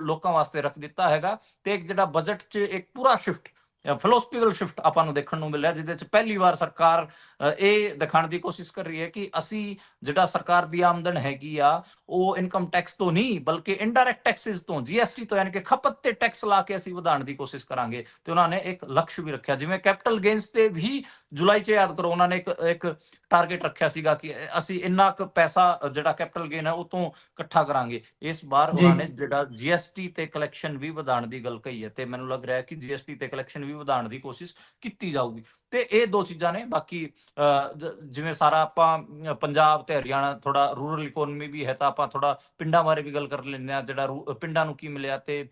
ਲੋਕਾਂ ਵਾਸਤੇ ਰੱਖ ਦਿੱਤਾ ਹੈਗਾ। ਤੇ ਇੱਕ ਜਿਹੜਾ ਬਜਟ 'ਚ ਇੱਕ ਪੂਰਾ ਸ਼ਿਫਟ, ਫਿਲੋਸਫੀਕਲ ਸ਼ਿਫਟ ਆਪਾਂ ਨੂੰ ਦੇਖਣ ਨੂੰ ਮਿਲਿਆ, ਜਿਹਦੇ 'ਚ ਪਹਿਲੀ ਵਾਰ ਸਰਕਾਰ ਇਹ ਦਿਖਾਉਣ ਦੀ ਕੋਸ਼ਿਸ਼ ਕਰ ਰਹੀ ਹੈ ਕਿ ਅਸੀਂ ਜਿਹੜਾ ਸਰਕਾਰ ਦੀ ਆਮਦਨ ਹੈਗੀ ਆ ਉਹ ਇਨਕਮ ਟੈਕਸ ਤੋਂ ਨਹੀਂ ਬਲਕਿ ਇਨਡਾਇਰੈਕਟ ਟੈਕਸਿਸ ਤੋਂ, GST ਤੋਂ, ਯਾਨੀ ਕਿ ਖਪਤ ਤੇ ਟੈਕਸ ਲਾ ਕੇ ਅਸੀਂ ਵਧਾਉਣ ਦੀ ਕੋਸ਼ਿਸ਼ ਕਰਾਂਗੇ। ਤੇ ਉਹਨਾਂ ਨੇ ਇੱਕ ਲਕਸ਼ ਵੀ ਰੱਖਿਆ, ਜਿਵੇਂ ਕੈਪੀਟਲ ਗੇਨਸ ਤੇ ਵੀ ਜੁਲਾਈ 'ਚ ਯਾਦ ਕਰੋ ਉਹਨਾਂ ਨੇ ਇੱਕ ਟਾਰਗੇਟ ਰੱਖਿਆ ਸੀਗਾ ਕਿ ਅਸੀਂ ਇੰਨਾ ਕੁ ਪੈਸਾ ਜਿਹੜਾ ਕੈਪੀਟਲ ਗੇਨ ਹੈ ਉਹ ਤੋਂ ਇਕੱਠਾ ਕਰਾਂਗੇ। ਇਸ ਵਾਰ ਉਹਨਾਂ ਨੇ ਜਿਹੜਾ GST ਤੇ ਕਲੈਕਸ਼ਨ ਵੀ ਵਧਾਉਣ ਦੀ ਗੱਲ ਕਹੀ ਹੈ, ਤੇ ਮੈਨੂੰ ਲੱਗ ਰਿਹਾ ਹੈ ਕਿ GST ਤੇ ਕਲੈਕਸ਼ਨ ਵੀ ਵਧਾਉਣ ਦੀ ਕੋਸ਼ਿਸ਼ ਕੀਤੀ ਜਾਊਗੀ। ਤੇ ਇਹ ਦੋ ਚੀਜ਼ਾਂ ਨੇ। ਬਾਕੀ ਜਿਵੇਂ ਸਾਰਾ ਆਪਾਂ ਪੰਜਾਬ ਤੇ ਹਰਿਆਣਾ ਥੋੜਾ ਰੂਰਲ ਇਕੋਨਮੀ ਵੀ ਹੈ, ਤਾਂ ਆਪਾਂ ਥੋੜਾ ਪਿੰਡਾਂ ਬਾਰੇ ਵੀ ਗੱਲ ਕਰ ਲੈਂਦੇ ਹਾਂ, ਜਿਹੜਾ ਪਿੰਡਾਂ ਨੂੰ ਕੀ ਮਿਲਿਆ, ਤੇ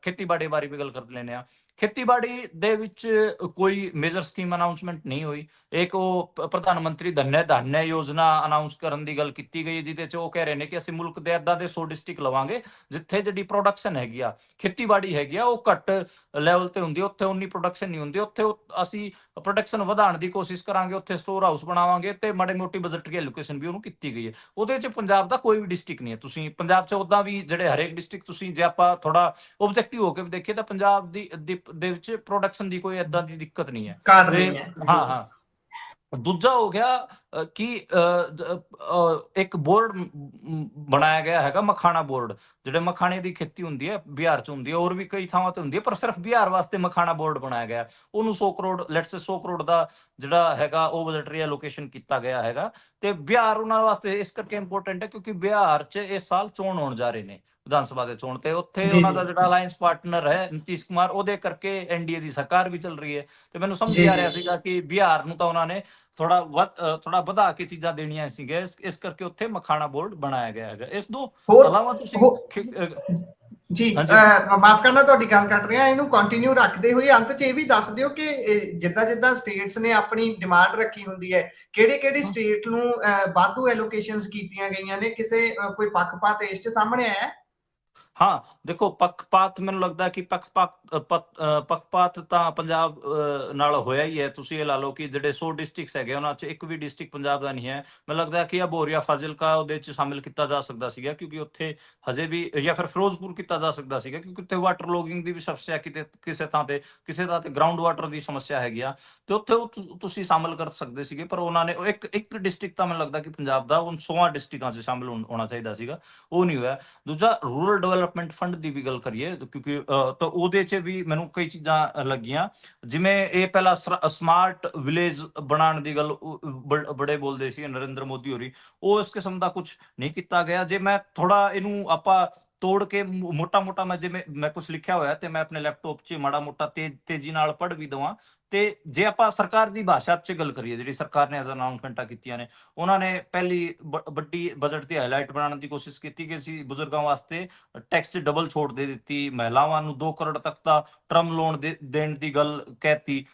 ਖੇਤੀਬਾੜੀ ਬਾਰੇ ਵੀ ਗੱਲ ਕਰ ਲੈਂਦੇ ਹਾਂ। ਖੇਤੀਬਾੜੀ ਦੇ ਵਿੱਚ ਕੋਈ ਮੇਜਰ ਸਕੀਮ ਅਨਾਉਂਸਮੈਂਟ ਨਹੀਂ ਹੋਈ। ਇੱਕ ਉਹ ਪ੍ਰਧਾਨ ਮੰਤਰੀ ਧੰਨ ਯੋਜਨਾ ਅਨਾਉਂਸ ਕਰਨ ਦੀ ਗੱਲ ਕੀਤੀ ਗਈ, ਜਿਹਦੇ 'ਚ ਉਹ ਕਹਿ ਰਹੇ ਨੇ ਕਿ ਅਸੀਂ ਮੁਲਕ ਦੇ ਏਦਾਂ ਦੇ 100 ਡਿਸਟ੍ਰਿਕਟ ਲਵਾਂਗੇ ਜਿੱਥੇ ਜਿਹੜੀ ਪ੍ਰੋਡਕਸ਼ਨ ਹੈਗੀ ਆ, ਖੇਤੀਬਾੜੀ ਹੈਗੀ ਆ, ਉਹ ਘੱਟ ਲੈਵਲ ਤੇ ਹੁੰਦੀ, ਉੱਥੇ ਉਨੀ ਪ੍ਰੋਡਕਸ਼ਨ ਨਹੀਂ ਹੁੰਦੀ, ਉੱਥੇ ਅਸੀਂ ਪ੍ਰੋਡਕਸ਼ਨ ਵਧਾਉਣ ਦੀ ਕੋਸ਼ਿਸ਼ ਕਰਾਂਗੇ, ਉੱਥੇ ਸਟੋਰ ਹਾਊਸ ਬਣਾਵਾਂਗੇ, ਤੇ ਮਾੜੀ ਮੋਟੀ ਬਜਟਰੀ ਐਲੋਕੇਸ਼ਨ ਵੀ ਉਹਨੂੰ ਕੀਤੀ ਗਈ ਹੈ। ਉਹਦੇ 'ਚ ਪੰਜਾਬ ਦਾ ਕੋਈ ਵੀ ਡਿਸਟ੍ਰਿਕਟ ਨਹੀਂ ਹੈ। ਤੁਸੀਂ ਪੰਜਾਬ 'ਚ ਉਦਾਂ ਵੀ ਜਿਹੜੇ ਹਰੇਕ ਡਿਸਟ੍ਰਿਕਟ ਤੁਸੀਂ ਜੇ ਆਪਾਂ ਥੋੜਾ ਆਬਜੈਕਟਿਵ ਹੋ ਕੇ ਵੀ ਦੇਖੀਏ ਤਾਂ ਪੰਜਾਬ ਦੇ ਵਿੱਚ ਪ੍ਰੋਡਕਸ਼ਨ ਦੀ ਕੋਈ ਏਦਾਂ ਦੀ ਦਿੱਕਤ ਨਹੀਂ ਹੈ। ਤੇ ਹਾਂ, ਦੂਜਾ ਹੋ ਗਿਆ ਕਿ ਇੱਕ ਬੋਰਡ ਬਣਾਇਆ ਗਿਆ ਹੈਗਾ, ਮਖਾਣਾ ਬੋਰਡ। ਜਿਹੜੇ ਮਖਾਣੇ ਦੀ ਖੇਤੀ ਹੁੰਦੀ ਹੈ ਬਿਹਾਰ 'ਚ ਹੁੰਦੀ ਹੈ, ਹੋਰ ਵੀ ਕਈ ਥਾਵਾਂ ਤੇ ਹੁੰਦੀ ਹੈ, ਪਰ ਸਿਰਫ ਬਿਹਾਰ ਵਾਸਤੇ ਮਖਾਣਾ ਬੋਰਡ ਬਣਾਇਆ ਗਿਆ। ਉਹਨੂੰ 100 ਕਰੋੜ ਲੈਟਸ 100 ਕਰੋੜ ਦਾ ਜਿਹੜਾ ਹੈਗਾ ਉਹ ਬਜਟਰੀ ਐਲੋਕੇਸ਼ਨ ਕੀਤਾ ਗਿਆ ਹੈਗਾ। ਤੇ ਬਿਹਾਰ ਉਹਨਾਂ ਵਾਸਤੇ ਇਸ ਕਰਕੇ ਇੰਪੋਰਟੈਂਟ ਹੈ ਕਿਉਂਕਿ ਬਿਹਾਰ 'ਚ ਇਸ ਸਾਲ ਚੋਣ ਹੋਣ ਜਾ ਰਹੇ ਨੇ, ਵਿਧਾਨ ਸਭਾ ਦੇ ਚੋਣ, ਤੇ ਉੱਥੇ ਉਹਨਾਂ ਦਾ ਜਿਹੜਾ ਅਲਾਈਅੰਸ ਪਾਰਟਨਰ ਹੈ ਨਿਤੀਸ਼ ਕੁਮਾਰ, ਉਹਦੇ ਕਰਕੇ NDA ਦੀ ਸਰਕਾਰ ਵੀ ਚੱਲ ਰਹੀ ਹੈ। ਤੇ ਮੈਨੂੰ ਸਮਝ ਆ ਰਿਹਾ ਸੀਗਾ ਕਿ ਬਿਹਾਰ ਨੂੰ ਤਾਂ ਉਹਨਾਂ ਨੇ ਥੋੜਾ ਵਧਾ ਕੇ ਚੀਜ਼ਾਂ ਦੇਣੀਆਂ ਸੀਗੀਆਂ, ਇਸ ਕਰਕੇ ਉੱਥੇ ਮਖਾਣਾ ਬੋਰਡ ਬਣਾਇਆ ਗਿਆ ਹੈਗਾ। ਇਸ ਤੋਂ ਇਲਾਵਾ ਤੁਸੀਂ ਜੀ ਮਾਫ ਕਰਨਾ ਤੁਹਾਡੀ ਗੱਲ ਕੱਟ ਰਿਹਾ, ਇਹਨੂੰ ਕੰਟੀਨਿਊ ਰੱਖਦੇ ਹੋਏ ਅੰਤ 'ਚ ਇਹ ਵੀ ਦੱਸ ਦਿਓ ਕਿ ਜਿੱਦਾਂ ਸਟੇਟਸ ਨੇ ਆਪਣੀ ਡਿਮਾਂਡ ਰੱਖੀ ਹੁੰਦੀ ਹੈ, ਕਿਹੜੀ ਸਟੇਟ ਨੂੰ ਵਾਧੂ ਐਲੋਕੇਸ਼ਨਸ ਕੀਤੀਆਂ ਗਈਆਂ ਨੇ, ਕਿਸੇ ਕੋਈ ਪੱਖਪਾਤ ਇਸ 'ਚ ਸਾਹਮਣੇ ਆਇਆ? ਹਾਂ, ਦੇਖੋ ਪੱਖਪਾਤ ਮੈਨੂੰ ਲੱਗਦਾ ਕਿ ਪੱਖਪਾਤ ਤਾਂ ਪੰਜਾਬ ਨਾਲ ਹੋਇਆ ਹੀ ਹੈ। ਤੁਸੀਂ ਇਹ ਲਾ ਲਓ ਕਿ ਜਿਹੜੇ 100 ਡਿਸਟ੍ਰਿਕਟਸ ਹੈਗੇ ਉਹਨਾਂ 'ਚ ਇੱਕ ਵੀ ਡਿਸਟ੍ਰਿਕਟ ਪੰਜਾਬ ਦਾ ਨਹੀਂ ਹੈ। ਮੈਨੂੰ ਲੱਗਦਾ ਕਿ ਅਬੋਹਰ, ਫਾਜ਼ਿਲਕਾ ਉਹਦੇ 'ਚ ਸ਼ਾਮਿਲ ਕੀਤਾ ਜਾ ਸਕਦਾ ਸੀਗਾ, ਕਿਉਂਕਿ ਉੱਥੇ ਹਜੇ ਵੀ, ਜਾਂ ਫਿਰ ਫਿਰੋਜ਼ਪੁਰ ਕੀਤਾ ਜਾ ਸਕਦਾ ਸੀਗਾ, ਕਿਉਂਕਿ ਉੱਥੇ ਵਾਟਰ ਲੋਗਿੰਗ ਦੀ ਵੀ ਸਮੱਸਿਆ ਕਿਸੇ ਥਾਂ ਤੇ ਗਰਾਊਂਡ ਵਾਟਰ ਦੀ ਸਮੱਸਿਆ ਹੈਗੀ ਆ, ਤੇ ਉੱਥੇ ਤੁਸੀਂ ਸ਼ਾਮਿਲ ਕਰ ਸਕਦੇ ਸੀਗੇ। ਪਰ ਉਹਨਾਂ ਨੇ ਇੱਕ ਡਿਸਟ੍ਰਿਕਟ ਤਾਂ ਮੈਨੂੰ ਲੱਗਦਾ ਕਿ ਪੰਜਾਬ ਦਾ 16 ਡਿਸਟ੍ਰਿਕਟਾਂ 'ਚ ਸ਼ਾਮਿਲ ਹੋਣਾ ਚਾਹੀਦਾ ਸੀਗਾ, ਉਹ ਨਹੀਂ ਹੋਇਆ। ਦੂਜਾ, ਰੂਰਲ ਡਿਵੈਲਪਮੈਂਟ ਫੰਡ ਦੀ ਵੀ ਗੱਲ ਕਰੀਏ, ਕਿਉਂਕਿ ਤਾਂ ਉਹਦੇ 'ਚ ਵੀ ਮੈਨੂੰ ਕਈ ਚੀਜ਼ਾਂ ਲੱਗੀਆਂ, ਜਿਵੇਂ ਇਹ ਪਹਿਲਾਂ ਸਮਾਰਟ ਵਿਲੇਜ ਬਣਾਉਣ ਦੀ ਗੱਲ ਬੜੇ ਬੋਲਦੇ ਸੀ ਨਰਿੰਦਰ ਮੋਦੀ ਹੋਰੀ, ਉਹ ਇਸ ਕਿਸਮ ਦਾ ਕੁਝ ਨਹੀਂ ਕੀਤਾ ਗਿਆ। ਜੇ ਮੈਂ ਥੋੜਾ ਇਹਨੂੰ ਆਪਾਂ ਤੋੜ ਕੇ ਮੋਟਾ ਮੈਂ ਜਿਵੇਂ ਮੈਂ ਕੁਝ ਲਿਖਿਆ ਹੋਇਆ ਤੇ ਮੈਂ ਆਪਣੇ ਲੈਪਟਾਪ 'ਚ ਮਾੜਾ ਮੋਟਾ ਤੇਜ਼ੀ ਨਾਲ ਪੜ੍ਹ ਵੀ ਦਵਾਂ, ਤੇ ਜੇ ਆਪਾਂ ਸਰਕਾਰ ਦੀ ਭਾਸ਼ਾ 'ਚ ਗੱਲ ਕਰੀਏ, ਜਿਹੜੀ ਸਰਕਾਰ ਨੇ ਅਨਾਉਂਸਮੈਂਟਾਂ ਕੀਤੀਆਂ ਨੇ, ਉਹਨਾਂ ਨੇ ਪਹਿਲੀ ਵੱਡੀ ਬਜਟ ਦੀ ਹਾਈਲਾਈਟ ਬਣਾਉਣ ਦੀ ਕੋਸ਼ਿਸ਼ ਕੀਤੀ ਕਿ ਅਸੀਂ ਬਜ਼ੁਰਗਾਂ ਵਾਸਤੇ ਟੈਕਸ ਡਬਲ ਛੋਟ ਦੇ ਦਿੱਤੀ, ਮਹਿਲਾਵਾਂ ਨੂੰ 2 ਕਰੋੜ ਤੱਕ ਦਾ ਟਰਮ ਲੋਨ ਦੇਣ ਦੀ ਗੱਲ ਕਹਿਤੀ,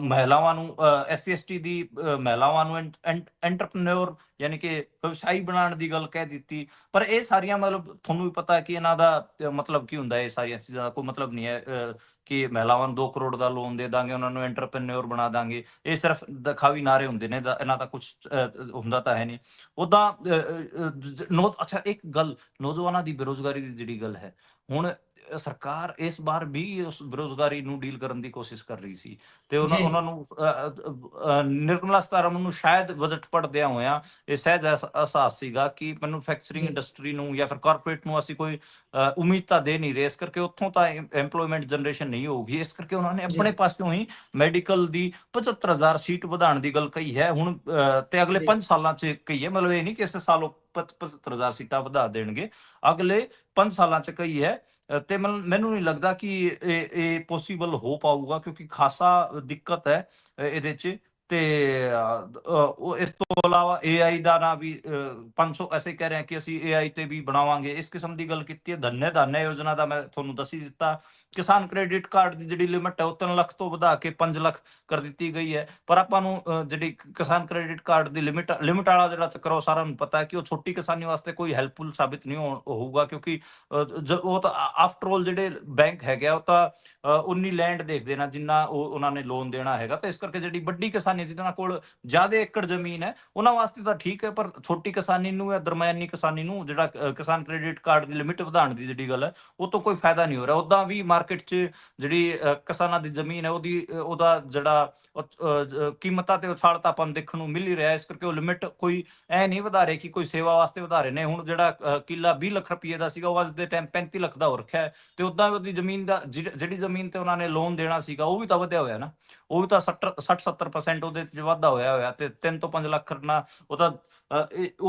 ਮਹਿਲਾਵਾਂ ਨੂੰ SC ST ਦੀ ਮਹਿਲਾਵਾਂ ਨੂੰ ਐਂਟਰਪ੍ਰੈਨਿਓਰ ਯਾਨੀ ਕਿ ਵਿਵਸਾਈ ਬਣਾਉਣ ਦੀ ਗੱਲ ਕਹਿ ਦਿੱਤੀ। ਪਰ ਇਹ ਸਾਰੀਆਂ, ਮਤਲਬ ਤੁਹਾਨੂੰ ਵੀ ਪਤਾ ਹੈ ਕਿ ਇਹਨਾਂ ਦਾ ਮਤਲਬ ਕੀ ਹੁੰਦਾ ਹੈ, ਇਹ ਸਾਰੀਆਂ ਚੀਜ਼ਾਂ ਦਾ ਕੋਈ ਮਤਲਬ ਨਹੀਂ ਹੈ ਕਿ ਮਹਿਲਾਵਾਂ ਨੂੰ 2 ਕਰੋੜ ਦਾ ਲੋਨ ਦੇ ਦਾਂਗੇ, ਉਹਨਾਂ ਨੂੰ ਐਂਟਰਪ੍ਰੈਨਿਓਰ ਬਣਾ ਦਾਂਗੇ। ਇਹ ਸਿਰਫ ਦਿਖਾਵੀ ਨਾਰੇ ਹੁੰਦੇ ਨੇ, ਇਹਨਾਂ ਦਾ ਕੁਝ ਹੁੰਦਾ ਤਾਂ ਹੈ ਨਹੀਂ। ਉਦਾਂ ਅੱਛਾ, ਇੱਕ ਗੱਲ ਨੌਜਵਾਨਾਂ ਦੀ ਬੇਰੁਜ਼ਗਾਰੀ ਦੀ ਜਿਹੜੀ ਗੱਲ ਹੈ, ਹੁਣ ਸਰਕਾਰ ਇਸ ਵਾਰ ਵੀ ਉਸ ਬੇਰੁਜ਼ਗਾਰੀ ਨੂੰ ਡੀਲ ਕਰਨ ਦੀ ਕੋਸ਼ਿਸ਼ ਕਰ ਰਹੀ ਸੀ, ਤੇ ਉਹਨਾਂ ਨੂੰ ਨਿਰਮਲਾ ਸੀਤਾਰਮਨ ਨੂੰ ਸ਼ਾਇਦ ਬਜਟ ਪੜ੍ਹਦਿਆਂ ਹੋਇਆਂ ਇਹ ਸਹਿਜ ਅਹਿਸਾਸ ਸੀਗਾ ਕਿ ਮੈਨੂਫੈਕਚਰਿੰਗ ਇੰਡਸਟਰੀ ਨੂੰ ਜਾਂ ਫਿਰ ਕਾਰਪੋਰੇਟ ਨੂੰ ਅਸੀਂ ਕੋਈ ਉਮੀਦ ਤਾਂ ਦੇ ਨਹੀਂ ਰਹੇ, ਇਸ ਕਰਕੇ ਉੱਥੋਂ ਤਾਂ ਐਮਪਲੋਇਮੈਂਟ ਜਨਰੇਸ਼ਨ ਨਹੀਂ ਹੋਊਗੀ। ਇਸ ਕਰਕੇ ਉਹਨਾਂ ਨੇ ਆਪਣੇ ਪਾਸਿਓਂ ਹੀ ਮੈਡੀਕਲ ਦੀ 75,000 ਸੀਟ ਵਧਾਉਣ ਦੀ ਗੱਲ ਕਹੀ ਹੈ ਹੁਣ, ਤੇ ਅਗਲੇ 5 ਸਾਲਾਂ 'ਚ ਕਹੀ ਹੈ। ਮਤਲਬ ਇਹ ਨਹੀਂ ਕਿ ਇਸ ਸਾਲ ਉਹ 75,000 ਸੀਟਾਂ ਵਧਾ ਦੇਣਗੇ, ਅਗਲੇ 5 ਸਾਲਾਂ 'ਚ ਕਹੀ ਹੈ। ਤੇ ਮੈਨੂੰ ਨਹੀਂ ਲੱਗਦਾ ਕਿ ਇਹ ਪੋਸੀਬਲ ਹੋ ਪਾਊਗਾ, ਕਿਉਂਕਿ ਖਾਸਾ ਦਿੱਕਤ ਹੈ ਇਹਦੇ 'ਚ। ਤੇ ਇਸ ਤੋਂ ਇਲਾਵਾ AI ਦਾ ਨਾ ਵੀ 500 ਐਸੇ ਕਹਿ ਰਹੇ ਕਿ ਅਸੀਂ AI ਤੇ ਵੀ ਬਣਾਵਾਂਗੇ, ਇਸ ਕਿਸਮ ਦੀ ਗੱਲ ਕੀਤੀ ਹੈ। ਧੰਨਯ ਯੋਜਨਾ ਦਾ ਮੈਂ ਤੁਹਾਨੂੰ ਦੱਸ ਹੀ ਦਿੱਤਾ। ਕਿਸਾਨ ਕ੍ਰੈਡਿਟ ਕਾਰਡ ਦੀ ਜਿਹੜੀ ਲਿਮਟ ਹੈ ਉਹ 3 ਲੱਖ ਤੋਂ ਵਧਾ ਕੇ 5 ਲੱਖ ਕਰ ਦਿੱਤੀ ਗਈ ਹੈ। ਪਰ ਆਪਾਂ ਨੂੰ ਜਿਹੜੀ ਕਿਸਾਨ ਕ੍ਰੈਡਿਟ ਕਾਰਡ ਦੀ ਲਿਮਟ ਵਾਲਾ ਜਿਹੜਾ ਚੱਕਰ, ਉਹ ਸਾਰਿਆਂ ਨੂੰ ਪਤਾ ਹੈ ਕਿ ਉਹ ਛੋਟੀ ਕਿਸਾਨੀ ਵਾਸਤੇ ਕੋਈ ਹੈਲਪਫੁਲ ਸਾਬਿਤ ਨਹੀਂ ਹੋਊਗਾ, ਕਿਉਂਕਿ ਉਹ ਤਾਂ ਆਫਟਰ ਆਲ ਜਿਹੜੇ ਬੈਂਕ ਹੈਗੇ ਆ ਉਹ ਤਾਂ ਉਨੀ ਲੈਂਡ ਦੇਖਦੇ ਨਾ ਜਿੰਨਾ ਉਹਨਾਂ ਨੇ ਲੋਨ ਦੇਣਾ ਹੈਗਾ। ਤੇ ਇਸ ਕਰਕੇ ਜਿਹੜੀ ਵੱਡੀ ਕਿਸਾਨੀ ਜਿਹਨਾਂ ਕੋਲ ਜ਼ਿਆਦਾ ਏਕੜ ਜ਼ਮੀਨ ਹੈ ਉਹਨਾਂ ਵਾਸਤੇ ਤਾਂ ਠੀਕ ਹੈ, ਪਰ ਛੋਟੀ ਕਿਸਾਨੀ ਨੂੰ ਜਾਂ ਦਰਮਿਆਨੀ ਕਿਸਾਨੀ ਨੂੰ ਜਿਹੜਾ ਕਿਸਾਨ ਕ੍ਰੈਡਿਟ ਕਾਰਡ ਦੀ ਲਿਮਿਟ ਵਧਾਉਣ ਦੀ ਜਿਹੜੀ ਗੱਲ ਹੈ ਉਹ ਤੋਂ ਕੋਈ ਫਾਇਦਾ ਨਹੀਂ ਹੋ ਰਿਹਾ। ਉਦਾਂ ਵੀ ਮਾਰਕੀਟ 'ਚ ਜਿਹੜੀ ਕਿਸਾਨਾਂ ਦੀ ਜ਼ਮੀਨ ਹੈ ਉਹਦਾ ਜਿਹੜਾ ਕੀਮਤਾਂ ਤੇ ਉਛਾਲ ਤਾਂ ਆਪਾਂ ਨੂੰ ਦੇਖਣ ਨੂੰ ਮਿਲ ਹੀ ਰਿਹਾ। ਇਸ ਕਰਕੇ ਉਹ ਲਿਮਿਟ ਕੋਈ ਐ ਨਹੀਂ ਵਧਾ ਰਹੇ ਕਿ ਕੋਈ ਸੇਵਾ ਵਾਸਤੇ ਵਧਾ ਰਹੇ ਨੇ। ਹੁਣ ਜਿਹੜਾ ਕਿੱਲਾ 20 ਲੱਖ ਰੁਪਏ ਦਾ ਸੀਗਾ ਉਹ ਅੱਜ ਦੇ ਟਾਈਮ 35 ਲੱਖ ਦਾ ਹੋ ਰੱਖਿਆ ਹੈ, ਤੇ ਉਦਾਂ ਉਹਦੀ ਜ਼ਮੀਨ ਦਾ ਜਿਹੜੀ ਜ਼ਮੀਨ ਤੇ ਉਹਨਾਂ ਨੇ ਲੋਨ ਦੇਣਾ ਸੀਗਾ ਉਹ ਵੀ ਤਾਂ ਵਧਿਆ ਹੋਇਆ ਨਾ, ਉਹ ਵੀ ਤਾਂ 60-70% ਉਹਦੇ 'ਚ ਵਾਧਾ ਹੋਇਆ ਤੇ 3 ਤੋਂ 5 ਲੱਖ ਕਰਨਾ ਉਹ ਤਾਂ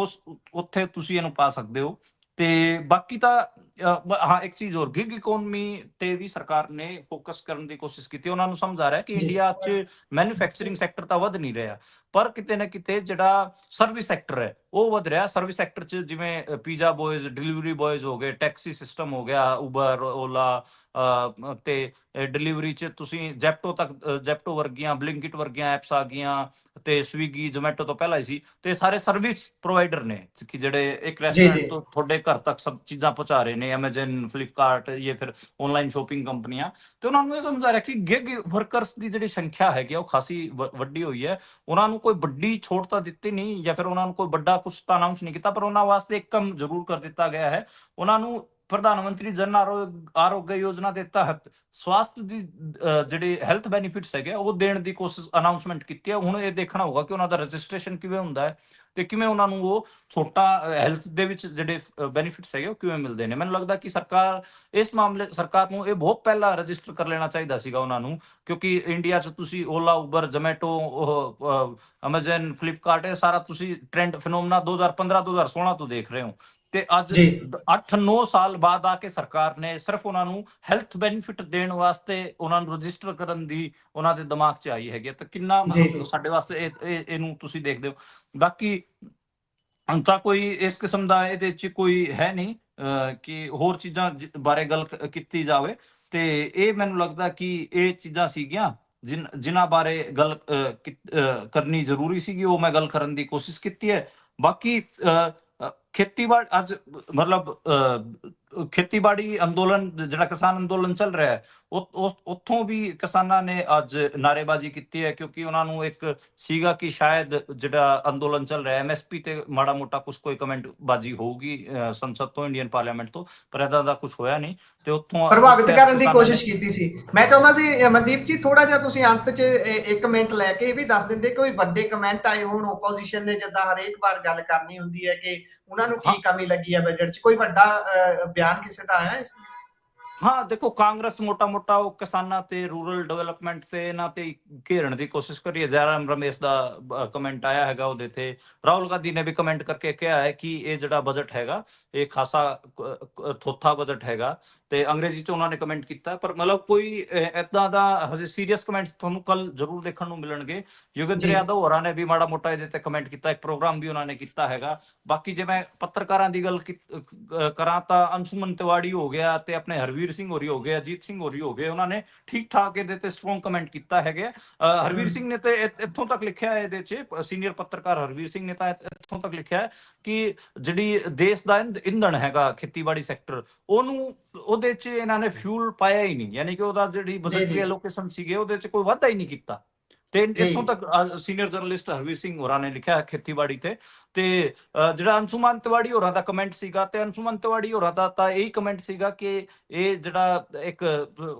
ਉਸ ਉੱਥੇ ਤੁਸੀਂ ਇਹਨੂੰ ਪਾ ਸਕਦੇ ਹੋ। ਤੇ ਬਾਕੀ ਤਾਂ ਹਾਂ, ਇੱਕ ਚੀਜ਼ ਹੋਰ, ਗਿਗ ਇਕੋਨਮੀ ਤੇ ਵੀ ਸਰਕਾਰ ਨੇ ਫੋਕਸ ਕਰਨ ਦੀ ਕੋਸ਼ਿਸ਼ ਕੀਤੀ। ਉਹਨਾਂ ਨੂੰ ਸਮਝ ਆ ਰਿਹਾ ਕਿ ਇੰਡੀਆ 'ਚ ਮੈਨੂਫੈਕਚਰਿੰਗ ਸੈਕਟਰ ਤਾਂ ਵਧ ਨਹੀਂ ਰਿਹਾ, ਪਰ ਕਿਤੇ ਨਾ ਕਿਤੇ ਜਿਹੜਾ ਸਰਵਿਸ ਸੈਕਟਰ ਹੈ ਉਹ ਵਧ ਰਿਹਾ। ਸਰਵਿਸ ਸੈਕਟਰ 'ਚ ਜਿਵੇਂ ਪੀਜ਼ਾ ਬॉयਜ਼, ਡਿਲੀਵਰੀ ਬॉयਜ਼ ਹੋ ਗਏ, ਟੈਕਸੀ ਸਿਸਟਮ ਹੋ ਗਿਆ, ਉਬਰ, ਓਲਾ, ਤੇ ਡਿਲੀਵਰੀ 'ਚ ਤੁਸੀਂ ਜੈਪਟੋ ਵਰਗੀਆਂ, ਬਲਿੰਕਿਟ ਵਰਗੀਆਂ ਐਪਸ ਆ ਗਈਆਂ, ਤੇ ਸਵੀਗੀ, ਜ਼ੋਮੈਟੋ ਤੋਂ ਪਹਿਲਾਂ ਹੀ ਸੀ। ਤੇ ਸਾਰੇ ਸਰਵਿਸ ਪ੍ਰੋਵਾਈਡਰ ਨੇ ਕਿ ਜਿਹੜੇ ਇੱਕ ਰੈਸਟੋਰੈਂਟ ਤੋਂ ਤੁਹਾਡੇ ਘਰ ਤੱਕ ਸਭ ਚੀਜ਼ਾਂ ਪਹੁੰਚਾ ਰਹੇ ਨੇ, ਐਮਾਜ਼ਨ, ਫਲਿੱਪਕਾਰਟ, ਇਹ ਫਿਰ ਆਨਲਾਈਨ ਸ਼ੋਪਿੰਗ ਕੰਪਨੀਆਂ। ਤੇ ਉਹਨਾਂ ਨੂੰ ਇਹ ਸਮਝ ਆ ਰਿਹਾ ਕਿ ਗਿਗ ਵਰਕਰਸ ਦੀ ਜਿਹੜੀ ਸੰਖਿਆ ਹੈਗੀ ਉਹ ਖਾਸੀ ਵੱਡੀ ਹੋਈ ਹੈ। ਉਹਨਾਂ ਨੂੰ ਕੋਈ ਵੱਡੀ ਛੋਟ ਤਾਂ ਦਿੱਤੀ ਨਹੀਂ, ਜਾਂ ਫਿਰ ਉਹਨਾਂ ਨੂੰ ਕੋਈ ਵੱਡਾ ਕੁਛ ਤਾਂ ਅਨਾਉਂਸ ਨਹੀਂ ਕੀਤਾ, ਪਰ ਉਹਨਾਂ ਵਾਸਤੇ ਇੱਕ ਕੰਮ ਜ਼ਰੂਰ ਕਰ ਦਿੱਤਾ ਗਿਆ ਹੈ। ਉਹਨਾਂ ਨੂੰ ਪ੍ਰਧਾਨ ਮੰਤਰੀ ਜਨ ਆਰੋਗਯ ਯੋਜਨਾ ਦੇ ਤਹਿਤ ਸਵਾਸਥ ਦੀ ਜਿਹੜੇ ਹੈਲਥ ਬੈਨੀਫਿਟਸ ਹੈਗੇ ਉਹ ਦੇਣ ਦੀ ਕੋਸ਼ਿਸ਼ ਅਨਾਉਂਸਮੈਂਟ ਕੀਤੀ ਹੈ। ਹੁਣ ਇਹ ਦੇਖਣਾ ਹੋਊਗਾ ਕਿ ਉਹਨਾਂ ਦਾ ਰਜਿਸਟ੍ਰੇਸ਼ਨ ਕਿਵੇਂ ਹੁੰਦਾ ਹੈ ਤੇ ਕਿਵੇਂ ਉਹਨਾਂ ਨੂੰ ਉਹ ਛੋਟਾ ਹੈਲਥ ਦੇ ਵਿੱਚ ਜਿਹੜੇ ਬੈਨੀਫਿਟਸ ਹੈਗੇ ਉਹ ਕਿਵੇਂ ਮਿਲਦੇ ਨੇ। ਮੈਨੂੰ ਲੱਗਦਾ ਕਿ ਸਰਕਾਰ ਨੂੰ ਇਹ ਬਹੁਤ ਪਹਿਲਾਂ ਰਜਿਸਟਰ ਕਰ ਲੈਣਾ ਚਾਹੀਦਾ ਸੀਗਾ ਉਹਨਾਂ ਨੂੰ, ਕਿਉਂਕਿ ਇੰਡੀਆ 'ਚ ਤੁਸੀਂ Ola, Uber, Zomato, Amazon, Flipkart, ਇਹ ਸਾਰਾ ਤੁਸੀਂ ਟ੍ਰੈਂਡ ਫਿਨੋਮਨਾ 2015-2016 ਤੋਂ ਦੇਖ ਰਹੇ ਹੋ। ਤੇ ਅੱਜ 8-9 ਸਾਲ ਬਾਅਦ ਆ ਕੇ ਸਰਕਾਰ ਨੇ ਸਿਰਫ ਉਹਨਾਂ ਨੂੰ ਹੈਲਥ ਬੈਨੀਫਿਟ ਦੇਣ ਵਾਸਤੇ ਉਹਨਾਂ ਨੂੰ ਰਜਿਸਟਰ ਕਰਨ ਦੀ ਉਹਨਾਂ ਦੇ ਦਿਮਾਗ 'ਚ ਆਈ ਹੈਗੀ। ਤਾਂ ਕਿੰਨਾ ਮਤਲਬ ਸਾਡੇ ਵਾਸਤੇ ਇਹਨੂੰ ਤੁਸੀਂ ਦੇਖਦੇ ਹੋ। ਬਾਕੀ ਤਾਂ ਕੋਈ ਇਸ ਕਿਸਮ ਦਾ ਇਹਦੇ 'ਚ ਕੋਈ ਹੈ ਨਹੀਂ ਕਿ ਹੋਰ ਚੀਜ਼ਾਂ ਬਾਰੇ ਗੱਲ ਕੀਤੀ ਜਾਵੇ। ਤੇ ਇਹ ਮੈਨੂੰ ਲੱਗਦਾ ਕਿ ਇਹ ਚੀਜ਼ਾਂ ਸੀਗੀਆਂ ਜਿਨ੍ਹਾਂ ਬਾਰੇ ਗੱਲ ਕਰਨੀ ਜ਼ਰੂਰੀ ਸੀਗੀ, ਉਹ ਮੈਂ ਗੱਲ ਕਰਨ ਦੀ ਕੋਸ਼ਿਸ਼ ਕੀਤੀ ਹੈ। ਬਾਕੀ ਖੇਤੀਬਾੜੀ ਅੱਜ ਮਤਲਬ ਖੇਤੀਬਾੜੀ ਅੰਦੋਲਨ, ਜਿਹੜਾ ਕਿਸਾਨ ਅੰਦੋਲਨ ਚੱਲ ਰਿਹਾ ਹੈ, ਉੱਥੋਂ ਵੀ ਕਿਸਾਨਾਂ ਨੇ ਅੱਜ ਨਾਅਰੇਬਾਜ਼ੀ ਕੀਤੀ ਹੈ, ਕਿਉਂਕਿ ਉਹਨਾਂ ਨੂੰ ਇੱਕ ਸੀਗਾ ਕਿ ਸ਼ਾਇਦ ਜਿਹੜਾ ਅੰਦੋਲਨ ਚੱਲ ਰਿਹਾ MSP ਤੇ ਮਾੜਾ ਮੋਟਾ ਕੋਈ ਕਮੈਂਟ ਬਾਜੀ ਹੋਊਗੀ ਸੰਸਦ ਤੋਂ, ਇੰਡੀਅਨ ਪਾਰਲੀਮੈਂਟ ਤੋਂ, ਪਰ ਇਹਦਾ ਦਾ ਕੁਝ ਹੋਇਆ ਨਹੀਂ। ਤੇ ਉੱਥੋਂ ਪ੍ਰਭਾਵਿਤ ਕਰਨ ਦੀ ਕੋਸ਼ਿਸ਼ ਕੀਤੀ ਸੀ। ਮੈਂ ਚਾਹੁੰਦਾ ਸੀ ਮਨਦੀਪ ਜੀ ਥੋੜਾ ਜਿਹਾ ਤੁਸੀਂ ਅੰਤ 'ਚ 1 ਮਿੰਟ ਲੈ ਕੇ ਇਹ ਵੀ ਦੱਸ ਦਿੰਦੇ ਕੋਈ ਵੱਡੇ ਕਮੈਂਟ ਆਏ ਹੋਣ ਓਪੋਜੀਸ਼ਨ ਨੇ, ਜਿੱਦਾਂ ਹਰੇਕ ਵਾਰ ਗੱਲ ਕਰਨੀ ਹੁੰਦੀ ਹੈ ਕਿ ਉਹਨਾਂ ਨੂੰ ਕੀ ਕਮੀ ਲੱਗੀ ਹੈ ਬਜਟ 'ਚ, ਕੋਈ ਵੱਡਾ ਬਿਆਨ ਕਿਸੇ ਦਾ ਆਇਆ ਇਸ? ਹਾਂ, ਦੇਖੋ, ਕਾਂਗਰਸ ਮੋਟਾ ਉਹ ਕਿਸਾਨਾਂ ਤੇ ਰੂਰਲ ਡਿਵੈਲਪਮੈਂਟ ਤੇ ਇਹਨਾਂ ਤੇ ਘੇਰਨ ਦੀ ਕੋਸ਼ਿਸ਼ ਕਰੀ ਹੈ। ਜੈਰਾਮ ਰਮੇਸ਼ ਦਾ ਕਮੈਂਟ ਆਇਆ ਹੈਗਾ ਉਹਦੇ ਤੇ। ਰਾਹੁਲ ਗਾਂਧੀ ਨੇ ਵੀ ਕਮੈਂਟ ਕਰਕੇ ਕਿਹਾ ਹੈ ਕਿ ਇਹ ਜਿਹੜਾ ਬਜਟ ਹੈਗਾ ਇਹ ਖਾਸਾ ਥੋਥਾ ਬਜਟ ਹੈਗਾ, ਤੇ ਅੰਗਰੇਜ਼ੀ 'ਚ ਉਹਨਾਂ ਨੇ ਕਮੈਂਟ ਕੀਤਾ। ਪਰ ਮਤਲਬ ਕੋਈ ਏਦਾਂ ਦਾ ਹਜੇ ਸੀਰੀਅਸ ਕਮੈਂਟ ਤੁਹਾਨੂੰ ਕੱਲ ਜ਼ਰੂਰ ਦੇਖਣ ਨੂੰ ਮਿਲਣਗੇ। ਯੋਗੇਂਦਰ ਯਾਦਵ ਹੋਰਾਂ ਨੇ ਵੀ ਮਾੜਾ ਮੋਟਾ ਇਹਦੇ ਤੇ ਕਮੈਂਟ ਕੀਤਾ, ਇੱਕ ਪ੍ਰੋਗਰਾਮ ਵੀ ਉਹਨਾਂ ਨੇ ਕੀਤਾ ਹੈਗਾ। ਬਾਕੀ ਜੇ ਮੈਂ ਪੱਤਰਕਾਰਾਂ ਦੀ ਗੱਲ ਕਰਾਂ ਤਾਂ ਅੰਸ਼ੁਮਨ ਤਿਵਾੜੀ ਹੋ ਗਿਆ ਤੇ ਆਪਣੇ ਹਰਵੀਰ ਸਿੰਘ ਹੋਰੀ ਹੋ ਗਏ, ਅਜੀਤ ਸਿੰਘ ਹੋਰੀ ਹੋ ਗਏ, ਉਹਨਾਂ ਨੇ ਠੀਕ ਠਾਕ ਇਹਦੇ ਤੇ ਸਟਰੋਂਗ ਕਮੈਂਟ ਕੀਤਾ ਹੈਗਾ। ਹਰਵੀਰ ਸਿੰਘ ਨੇ ਤੇ ਇੱਥੋਂ ਤੱਕ ਲਿਖਿਆ ਇਹਦੇ 'ਚ, ਸੀਨੀਅਰ ਪੱਤਰਕਾਰ ਹਰਵੀਰ ਸਿੰਘ ਨੇ ਤਾਂ ਇੱਥੋਂ ਤੱਕ ਲਿਖਿਆ ਕਿ ਜਿਹੜੀ ਦੇਸ਼ ਦਾ ਇੰਧਣ ਹੈਗਾ ਖੇਤੀਬਾੜੀ ਸੈਕਟਰ, ਉਹਨੂੰ ਉਹਦੇ 'ਚ ਇਹਨਾਂ ਨੇ ਫਿਊਲ ਪਾਇਆ ਹੀ ਨਹੀਂ, ਯਾਨੀ ਕਿ ਉਹਦਾ ਜਿਹੜੀ ਬਜਟਰੀ ਐਲੋਕੇਸ਼ਨ ਸੀਗੇ ਉਹਦੇ 'ਚ ਕੋਈ ਵਾਧਾ ਹੀ ਨਹੀਂ ਕੀਤਾ। ਤੇ ਇੱਥੋਂ ਤੱਕ ਸੀਨੀਅਰ ਜਰਨਲਿਸਟ ਹਰਵੀਰ ਸਿੰਘ ਹੋਰਾਂ ਨੇ ਲਿਖਿਆ ਖੇਤੀਬਾੜੀ ਤੇ ਜਿਹੜਾ ਅੰਸ਼ੁਮਨ ਤਿਵਾੜੀ ਹੋਰਾਂ ਦਾ ਕਮੈਂਟ ਸੀਗਾ, ਤੇ ਅੰਸ਼ੁਮਨ ਤਿਵਾੜੀ ਹੋਰਾਂ ਦਾ ਤਾਂ ਇਹੀ ਕਮੈਂਟ ਸੀਗਾ ਕਿ ਇਹ ਜਿਹੜਾ ਇੱਕ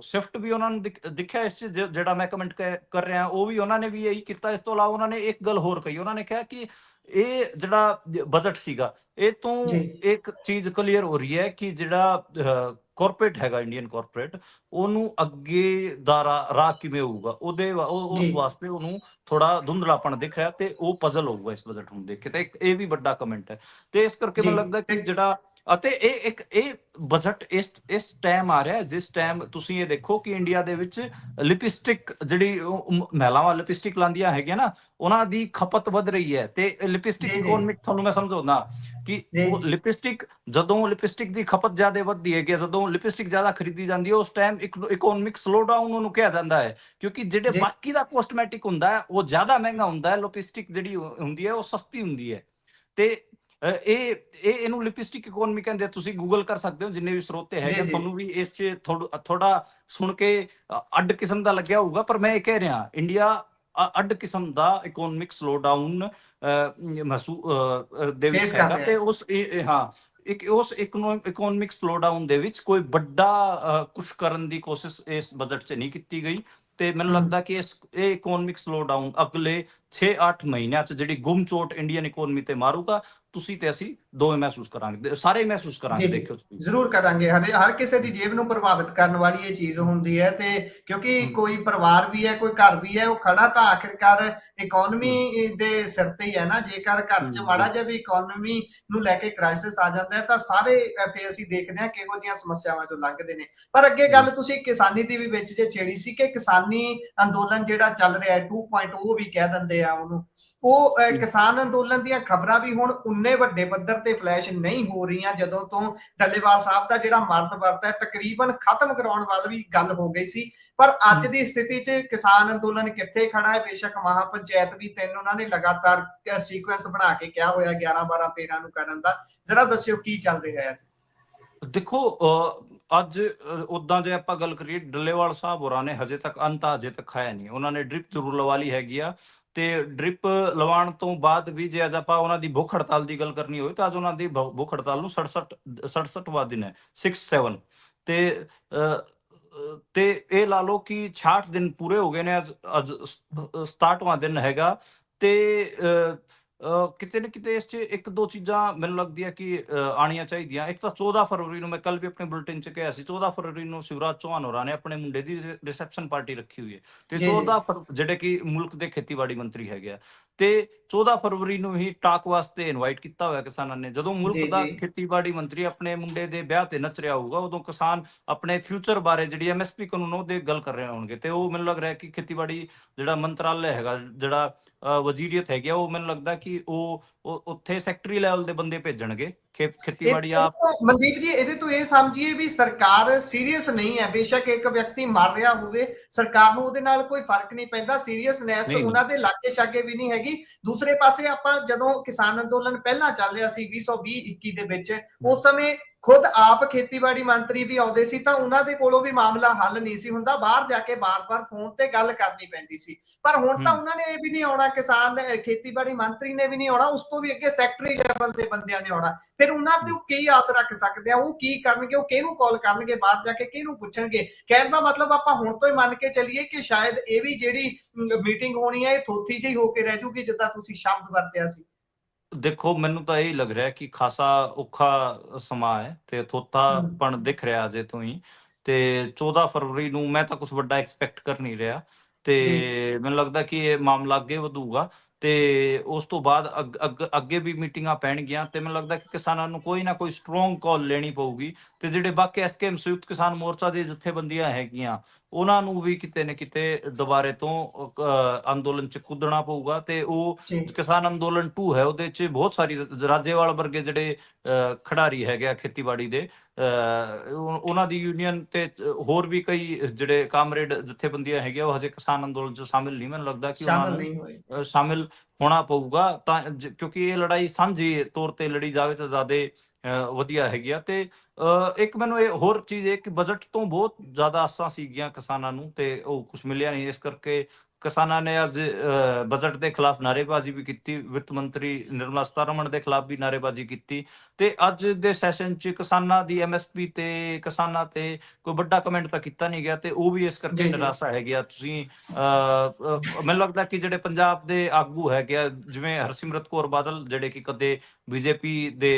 ਸ਼ਿਫਟ ਵੀ ਉਹਨਾਂ ਨੂੰ ਦਿਖਿਆ ਇਸ 'ਚ, ਜਿਹੜਾ ਮੈਂ ਕਮੈਂਟ ਕਰ ਰਿਹਾ ਉਹ ਵੀ ਉਹਨਾਂ ਨੇ ਵੀ ਇਹੀ ਕੀਤਾ। ਇਸ ਤੋਂ ਇਲਾਵਾ ਉਹਨਾਂ ਨੇ ਇੱਕ ਗੱਲ ਹੋਰ ਕਹੀ, ਉਹਨਾਂ ਨੇ ਕਿਹਾ ਕਿ ਇਹ ਜਿਹੜਾ ਬਜਟ ਸੀਗਾ ਇਹ ਤੋਂ ਇੱਕ ਚੀਜ਼ ਕਲੀਅਰ ਹੋ ਰਹੀ ਹੈ ਕਿ ਜਿਹੜਾ ਕਾਰਪੋਰੇਟ ਹੈਗਾ, ਇੰਡੀਅਨ ਕਾਰਪੋਰੇਟ, ਉਹਨੂੰ ਅੱਗੇ ਦਾ ਰਾਹ ਕਿਵੇਂ ਹੋਊਗਾ, ਉਸ ਵਾਸਤੇ ਉਹਨੂੰ ਥੋੜਾ ਧੁੰਦਲਾਪਣ ਦਿਖ ਰਿਹਾ ਤੇ ਉਹ ਪਜ਼ਲ ਹੋਊਗਾ ਇਸ ਬਜਟ ਨੂੰ ਦੇਖ ਕੇ। ਤੇ ਇਹ ਵੀ ਵੱਡਾ ਕਮੈਂਟ ਹੈ। ਤੇ ਇਸ ਕਰਕੇ ਮੈਨੂੰ ਲੱਗਦਾ ਕਿ ਜਿਹੜਾ ਅਤੇ ਇਹ ਬਜਟ ਇਸ ਟਾਈਮ ਆ ਰਿਹਾ ਜਿਸ ਟਾਈਮ ਤੁਸੀਂ ਇਹ ਦੇਖੋ ਕਿ ਇੰਡੀਆ ਦੇ ਵਿੱਚ ਲਿਪਸਟਿਕ, ਜਿਹੜੀ ਮਹਿਲਾਵਾਂ ਲਿਪਸਟਿਕ ਲਾਉਂਦੀਆਂ ਹੈਗੀਆਂ ਨਾ, ਉਹਨਾਂ ਦੀ ਖਪਤ ਵੱਧ ਰਹੀ ਹੈ। ਤੇ ਲਿਪਸਟਿਕ ਇਕਨੋਮਿਕ ਤੁਹਾਨੂੰ ਮੈਂ ਸਮਝਾਉਂਦਾ ਕਿ ਉਹ ਲਿਪਸਟਿਕ, ਜਦੋਂ ਲਿਪਸਟਿਕ ਦੀ ਖਪਤ ਜ਼ਿਆਦਾ ਵੱਧਦੀ ਹੈ, ਜਦੋਂ ਲਿਪਸਟਿਕ ਜ਼ਿਆਦਾ ਖਰੀਦੀ ਜਾਂਦੀ ਹੈ, ਉਸ ਟਾਈਮ ਇਕਨੋਮਿਕ ਸਲੋਡਾਊਨ ਉਹਨੂੰ ਕਿਹਾ ਜਾਂਦਾ ਹੈ, ਕਿਉਂਕਿ ਜਿਹੜੇ ਬਾਕੀ ਦਾ ਕੋਸਮੈਟਿਕ ਹੁੰਦਾ ਹੈ ਉਹ ਜ਼ਿਆਦਾ ਮਹਿੰਗਾ ਹੁੰਦਾ ਹੈ, ਲਿਪਸਟਿਕ ਜਿਹੜੀ ਹੁੰਦੀ ਹੈ ਉਹ ਸਸਤੀ ਹੁੰਦੀ ਹੈ। ਤੇ ਇਹਨੂੰ ਲਿਪਸਟਿਕ ਇਕਨੋਮੀ ਕਹਿੰਦੇ। ਤੁਸੀਂ ਗੂਗਲ ਕਰ ਸਕਦੇ ਹੋ, ਜਿੰਨੇ ਵੀ ਸਰੋਤੇ ਹੈਗੇ, ਤੁਹਾਨੂੰ ਵੀ ਇਸ 'ਚ ਥੋੜਾ ਸੁਣ ਕੇ ਅੱਡ ਕਿਸਮ ਦਾ ਲੱਗਿਆ ਹੋਊਗਾ, ਪਰ ਮੈਂ ਇਹ ਕਹਿ ਰਿਹਾ ਇੰਡੀਆ ਅੱਡ ਕਿਸਮ ਦਾ ਇਕਨੋਮਿਕ ਸਲੋਡਾਊਨ ਦੇ ਵਿੱਚ ਹੈਗਾ। ਤੇ ਉਸ ਇਕਨੋਮਿਕ ਸਲੋਡਾਊਨ ਦੇ ਵਿੱਚ ਕੋਈ ਵੱਡਾ ਕੁਛ ਕਰਨ ਦੀ ਕੋਸ਼ਿਸ਼ ਇਸ ਬਜਟ 'ਚ ਨਹੀਂ ਕੀਤੀ ਗਈ। ਤੇ ਮੈਨੂੰ ਲੱਗਦਾ ਕਿ ਇਹ ਇਕਨੋਮਿਕ ਸਲੋਡਾਊਨ ਅਗਲੇ 6-8 ਮਹੀਨਿਆਂ 'ਚ ਜਿਹੜੀ ਗੁੰਮ ਚੋਟ ਇੰਡੀਅਨ ਇਕਨੋਮੀ ਤੇ ਮਾਰੂਗਾ, ਤੁਸੀਂ ਤੇ ਅਸੀਂ ਦੋਵੇਂ ਮਹਿਸੂਸ ਕਰਾਂਗੇ, ਸਾਰੇ ਮਹਿਸੂਸ ਕਰਾਂਗੇ। ਦੇਖਿਓ ਜ਼ਰੂਰ ਕਰਾਂਗੇ। ਹਰ ਕਿਸੇ ਦੀ ਜੇਬ ਨੂੰ ਪ੍ਰਭਾਵਿਤ ਕਰਨ ਵਾਲੀ ਇਹ ਚੀਜ਼ ਹੁੰਦੀ ਹੈ। ਤੇ ਕਿਉਂਕਿ ਕੋਈ ਪਰਿਵਾਰ ਵੀ ਹੈ, ਕੋਈ ਘਰ ਵੀ ਹੈ, ਉਹ ਖੜਾ ਤਾਂ ਆਖਿਰਕਾਰ ਇਕਨੋਮੀ ਦੇ ਸਿਰ ਤੇ ਹੀ ਹੈ ਨਾ। ਜੇਕਰ ਘਰ 'ਚ ਮਾੜਾ ਜਿਹਾ ਵੀ ਇਕਨੋਮੀ ਨੂੰ ਲੈ ਕੇ ਕ੍ਰਾਈਸਿਸ ਆ ਜਾਂਦਾ ਹੈ ਤਾਂ ਸਾਰੇ ਫਿਰ ਅਸੀਂ ਦੇਖਦੇ ਹਾਂ ਕਿਹੋ ਜਿਹੀਆਂ ਸਮੱਸਿਆਵਾਂ ਚੋਂ ਲੰਘਦੇ ਨੇ। ਪਰ ਅੱਗੇ ਗੱਲ ਤੁਸੀਂ ਕਿਸਾਨੀ ਦੀ ਵੀ ਵਿੱਚ ਜੇ ਛੇੜੀ ਸੀ ਕਿ ਕਿਸਾਨੀ ਅੰਦੋਲਨ ਜਿਹੜਾ ਚੱਲ ਰਿਹਾ ਹੈ 2.0 ਵੀ ਕਹਿ ਦਿੰਦੇ ਆ ਉਹਨੂੰ, ਉਹ ਕਿਸਾਨ ਅੰਦੋਲਨ ਦੀਆਂ ਖਬਰਾਂ ਵੀ ਹੁਣ ਉਨੇ ਵੱਡੇ ਪੱਧਰ ਤੇ ਫਲੈਸ਼ ਨਹੀਂ ਹੋ ਰਹੀਆਂ ਜਦੋਂ ਤੋਂ ਡੱਲੇਵਾਲ ਸਾਹਿਬ ਦਾ ਜਿਹੜਾ ਮਰਨ ਵਰਤ ਹੈ ਤਕਰੀਬਨ ਖਤਮ ਕਰਾਉਣ ਵੱਲ ਵੀ ਗੱਲ ਹੋ ਗਈ ਸੀ। ਪਰ ਅੱਜ ਦੀ ਸਥਿਤੀ 'ਚ ਕਿਸਾਨ ਅੰਦੋਲਨ ਕਿੱਥੇ ਖੜਾ ਹੈ? ਬੇਸ਼ੱਕ ਮਹਾਪੰਚਾਇਤ ਵੀ 3 ਉਹਨਾਂ ਨੇ ਲਗਾਤਾਰ ਸੀਕੁਐਂਸ ਬਣਾ ਕੇ ਕਿਹਾ ਹੋਇਆ 11 12 13 ਨੂੰ ਕਰਨ ਦਾ। ਜਰਾ ਦੱਸਿਓ ਕੀ ਚੱਲ ਰਿਹਾ ਹੈ। ਦੇਖੋ ਅੱਜ ਉਦਾਂ ਜੇ ਆਪਾਂ ਗੱਲ ਕਰੀਏ, ਡੱਲੇਵਾਲ ਸਾਹਿਬ ਹੋਰਾਂ ਨੇ ਹਜੇ ਤੱਕ ਅੰਤ ਹਜੇ ਤੱਕ ਖਾਇਆ ਨਹੀਂ। ਉਹਨਾਂ ਨੇ ਡ੍ਰਿਪ ਜ਼ਰੂਰ ਲਵਾ ਲਈ ਹੈਗੀ ਆ, ਤੇ ਡ੍ਰਿਪ ਲਵਾਉਣ ਤੋਂ ਬਾਅਦ ਵੀ ਜੇ ਅੱਜ ਆਪਾਂ ਉਹਨਾਂ ਦੀ ਭੁੱਖ ਹੜਤਾਲ ਦੀ ਗੱਲ ਕਰਨੀ ਹੋਵੇ ਤਾਂ ਅੱਜ ਉਹਨਾਂ ਦੀ ਭੁੱਖ ਹੜਤਾਲ ਨੂੰ 67ਵਾਂ ਦਿਨ ਹੈ, 67। ਤੇ ਇਹ ਲਾ ਲਓ ਕਿ 66 ਦਿਨ ਪੂਰੇ ਹੋ ਗਏ ਨੇ, ਅੱਜ 67ਵਾਂ ਦਿਨ ਹੈਗਾ। ਤੇ ਕਿਤੇ ਨਾ ਕਿਤੇ ਇਸ 'ਚ ਇੱਕ ਦੋ ਚੀਜ਼ਾਂ ਮੈਨੂੰ ਲੱਗਦੀਆਂ ਕਿ ਆਉਣੀਆਂ ਚਾਹੀਦੀਆਂ। ਇੱਕ ਤਾਂ 14 ਫਰਵਰੀ ਨੂੰ, ਮੈਂ ਕੱਲ ਵੀ ਆਪਣੇ ਬੁਲੇਟਿਨ 'ਚ ਕਿਹਾ ਸੀ, 14 ਫਰਵਰੀ ਨੂੰ ਸ਼ਿਵਰਾਜ ਚੌਹਾਨ ਹੋਰਾਂ ਨੇ ਆਪਣੇ ਮੁੰਡੇ ਦੀ ਰਿਸੈਪਸ਼ਨ ਪਾਰਟੀ ਰੱਖੀ ਹੋਈ ਹੈ। ਤੇ 14 ਜਿਹੜੇ ਕਿ ਮੁਲਕ ਦੇ ਖੇਤੀਬਾੜੀ ਮੰਤਰੀ ਹੈਗੇ ਆ, ਤੇ 14 ਫਰਵਰੀ ਨੂੰ ਹੀ ਟਾਕ ਵਾਸਤੇ ਇਨਵਾਈਟ ਕੀਤਾ ਹੋਇਆ ਕਿਸਾਨਾਂ ਨੇ। ਜਦੋਂ ਮੁਲਕ ਦਾ ਖੇਤੀਬਾੜੀ ਮੰਤਰੀ ਆਪਣੇ ਮੁੰਡੇ ਦੇ ਵਿਆਹ ਤੇ ਨੱਚ ਰਿਹਾ ਹੋਊਗਾ, ਉਦੋਂ ਕਿਸਾਨ ਆਪਣੇ ਫਿਊਚਰ ਬਾਰੇ, ਜਿਹੜੀ MSP ਕਾਨੂੰਨ ਉਹਦੇ ਗੱਲ ਕਰ ਰਹੇ ਹੋਣਗੇ। ਤੇ ਉਹ ਮੈਨੂੰ ਲੱਗ ਰਿਹਾ ਕਿ ਖੇਤੀਬਾੜੀ ਜਿਹੜਾ ਮੰਤਰਾਲੇ ਹੈਗਾ, ਜਿਹੜਾ ਵਜ਼ੀਰੀਅਤ ਹੈਗੀ ਆ, ਉਹ ਮੈਨੂੰ ਲੱਗਦਾ ਕਿ ਉਹ ਉੱਥੇ ਸੈਕਟਰੀ ਲੈਵਲ ਦੇ ਬੰਦੇ ਭੇਜਣਗੇ ਖੇਤੀਬਾੜੀ ਆਪ। ਮਨਦੀਪ ਜੀ, ਇਹਦੇ ਤੋਂ ਇਹ ਸਮਝੀਏ ਵੀ ਸਰਕਾਰ ਸੀਰੀਅਸ ਨਹੀਂ ਹੈ। ਬੇਸ਼ੱਕ ਇੱਕ ਵਿਅਕਤੀ ਮਰ ਰਿਹਾ ਹੋਵੇ, ਸਰਕਾਰ ਨੂੰ ਉਹਦੇ ਨਾਲ ਕੋਈ ਫਰਕ ਨਹੀਂ ਪੈਂਦਾ, ਸੀਰੀਅਸਨੈਸ ਉਹਨਾਂ ਦੇ ਲਾਗੇ ਛਾਗੇ ਵੀ ਨਹੀਂ ਹੈਗੀ। ਦੂਸਰੇ ਪਾਸੇ ਆਪਾਂ ਜਦੋਂ ਕਿਸਾਨ ਅੰਦੋਲਨ ਪਹਿਲਾਂ ਚੱਲ ਰਿਹਾ ਸੀ 2020-21 ਦੇ ਵਿੱਚ, ਉਸ ਸਮੇਂ ਖੁਦ ਆਪ ਖੇਤੀਬਾੜੀ ਮੰਤਰੀ ਵੀ ਆਉਂਦੇ ਸੀ ਤਾਂ ਉਹਨਾਂ ਦੇ ਕੋਲੋਂ ਵੀ ਮਾਮਲਾ ਹੱਲ ਨਹੀਂ ਸੀ ਹੁੰਦਾ, ਬਾਹਰ ਜਾ ਕੇ ਬਾਰ-ਬਾਰ ਫੋਨ ਤੇ ਗੱਲ ਕਰਨੀ ਪੈਂਦੀ ਸੀ। ਪਰ ਹੁਣ ਤਾਂ ਉਹਨਾਂ ਨੇ ਇਹ ਵੀ ਨਹੀਂ ਆਉਣਾ, ਕਿਸਾਨ ਖੇਤੀਬਾੜੀ ਮੰਤਰੀ ਨੇ ਵੀ ਨਹੀਂ ਆਉਣਾ, ਉਸ ਤੋਂ ਵੀ ਅੱਗੇ ਸੈਕਟਰੀ ਲੈਵਲ ਦੇ ਬੰਦਿਆਂ ਨੇ ਆਉਣਾ। ਫਿਰ ਉਹਨਾਂ ਤੇ ਕੀ ਆਸ ਰੱਖ ਸਕਦੇ ਆ? ਉਹ ਕੀ ਕਰਨਗੇ? ਉਹ ਕਿਹਨੂੰ ਕਾਲ ਕਰਨਗੇ? ਬਾਹਰ ਜਾ ਕੇ ਕਿਹਨੂੰ ਪੁੱਛਣਗੇ? ਕਹਿਣ ਦਾ ਮਤਲਬ ਆਪਾਂ ਹੁਣ ਤੋਂ ਹੀ ਮੰਨ ਕੇ ਚੱਲੀਏ ਕਿ ਸ਼ਾਇਦ ਇਹ ਵੀ ਜਿਹੜੀ ਮੀਟਿੰਗ ਹੋਣੀ ਹੈ ਇਹ ਥੋਥੀ ਜਿਹੀ ਹੋ ਕੇ ਰਹਿ ਜੂਗੀ, ਜਿੱਦਾਂ ਤੁਸੀਂ ਸ਼ਬਦ ਵਰਤਿਆ ਸੀ। ਦੇਖੋ, ਮੈਨੂੰ ਤਾਂ ਇਹ ਲੱਗ ਰਿਹਾ ਕਿ ਖਾਸਾ ਔਖਾ ਸਮਾਂ ਹੈ ਤੇ ਥੋਥਾਪਣ ਦਿਖ ਰਿਹਾ ਅਜੇ ਤੋਂ ਹੀ। ਤੇ 14 ਫਰਵਰੀ ਨੂੰ ਮੈਂ ਤਾਂ ਕੁਝ ਵੱਡਾ ਐਕਸਪੈਕਟ ਕਰ ਨਹੀਂ ਰਿਹਾ, ਤੇ ਮੈਨੂੰ ਲੱਗਦਾ ਕਿ ਇਹ ਮਾਮਲਾ ਅੱਗੇ ਵਧੂਗਾ। ਤੇ ਉਸ ਤੋਂ ਬਾਅਦ ਅੱਗੇ ਵੀ ਮੀਟਿੰਗਾਂ ਪੈਣਗੀਆਂ, ਤੇ ਮੈਨੂੰ ਲੱਗਦਾ ਕਿ ਕਿਸਾਨਾਂ ਨੂੰ ਕੋਈ ਨਾ ਕੋਈ ਸਟਰੋਂਗ ਕਾਲ ਲੈਣੀ ਪਊਗੀ। ਤੇ ਜਿਹੜੇ ਬਾਕੀ SKM ਸੰਯੁਕਤ ਕਿਸਾਨ ਮੋਰਚਾ ਦੀ ਜਥੇਬੰਦੀਆਂ ਹੈਗੀਆਂ, ਉਹਨਾਂ ਨੂੰ ਵੀ ਕਿਤੇ ਨਾ ਕਿਤੇ ਦੁਬਾਰੇ ਤੋਂ ਅੰਦੋਲਨ 'ਚ ਕੁੱਦਣਾ ਪਊਗਾ। ਤੇ ਉਹ ਕਿਸਾਨ ਅੰਦੋਲਨ 2 ਹੈ, ਉਹਦੇ 'ਚ ਬਹੁਤ ਸਾਰੀ ਰਾਜੇਵਾਲ ਵਰਗੇ ਜਿਹੜੇ ਖਿਡਾਰੀ ਹੈਗੇ ਆ ਖੇਤੀਬਾੜੀ ਦੇ, ਉਹਨਾਂ ਦੀ ਯੂਨੀਅਨ ਤੇ ਹੋਰ ਵੀ ਕਈ ਜਿਹੜੇ ਕਾਮਰੇਡ ਜਥੇਬੰਦੀਆਂ ਹੈਗੀਆਂ, ਉਹ ਹਜੇ ਕਿਸਾਨ ਅੰਦੋਲਨ 'ਚ ਸ਼ਾਮਿਲ ਨਹੀਂ। ਮੈਨੂੰ ਲੱਗਦਾ ਕਿ ਉਹਨਾਂ ਨੂੰ ਸ਼ਾਮਿਲ ਹੋਣਾ ਪਊਗਾ, ਤਾਂ ਕਿਉਂਕਿ ਇਹ ਲੜਾਈ ਸਾਂਝੀ ਤੌਰ ਤੇ ਲੜੀ ਜਾਵੇ ਤਾਂ ਜ਼ਿਆਦਾ ਵਧੀਆ ਹੈਗੀ ਆ। ਤੇ ਇੱਕ ਮੈਨੂੰ ਇਹ ਹੋਰ ਚੀਜ਼ ਹੈ ਕਿ ਬਜਟ ਤੋਂ ਬਹੁਤ ਜ਼ਿਆਦਾ ਆਸਾਂ ਸੀਗੀਆਂ ਕਿਸਾਨਾਂ ਨੂੰ, ਤੇ ਉਹ ਕੁਝ ਮਿਲਿਆ ਨਹੀਂ। ਇਸ ਕਰਕੇ ਕਿਸਾਨਾਂ ਨੇ ਅੱਜ ਬਜਟ ਦੇ ਖਿਲਾਫ ਨਾਅਰੇਬਾਜ਼ੀ ਵੀ ਕੀਤੀ, ਵਿੱਤ ਮੰਤਰੀ ਨਿਰਮਲਾ ਸੀਤਾਰਮਣ ਦੇ ਖਿਲਾਫ ਵੀ ਨਾਅਰੇਬਾਜ਼ੀ ਕੀਤੀ। ਤੇ ਅੱਜ ਦੇ ਸੈਸ਼ਨ 'ਚ ਕਿਸਾਨਾਂ ਦੀ ਐਮਐਸਪੀ ਤੇ ਕਿਸਾਨਾਂ ਤੇ ਕੋਈ ਵੱਡਾ ਕਮੈਂਟ ਤਾਂ ਕੀਤਾ ਨਹੀਂ ਗਿਆ, ਤੇ ਉਹ ਵੀ ਇਸ ਕਰਕੇ ਜੀ ਜੀ ਨਿਰਾਸ਼ਾ ਹੈਗੀ ਆ। ਤੁਸੀਂ ਮੈਨੂੰ ਲੱਗਦਾ ਕਿ ਜਿਹੜੇ ਪੰਜਾਬ ਦੇ ਆਗੂ ਹੈਗੇ ਆ, ਜਿਵੇਂ ਹਰਸਿਮਰਤ ਕੌਰ ਬਾਦਲ, ਜਿਹੜੇ ਕਿ ਕਦੇ ਬੀਜੇਪੀ ਦੇ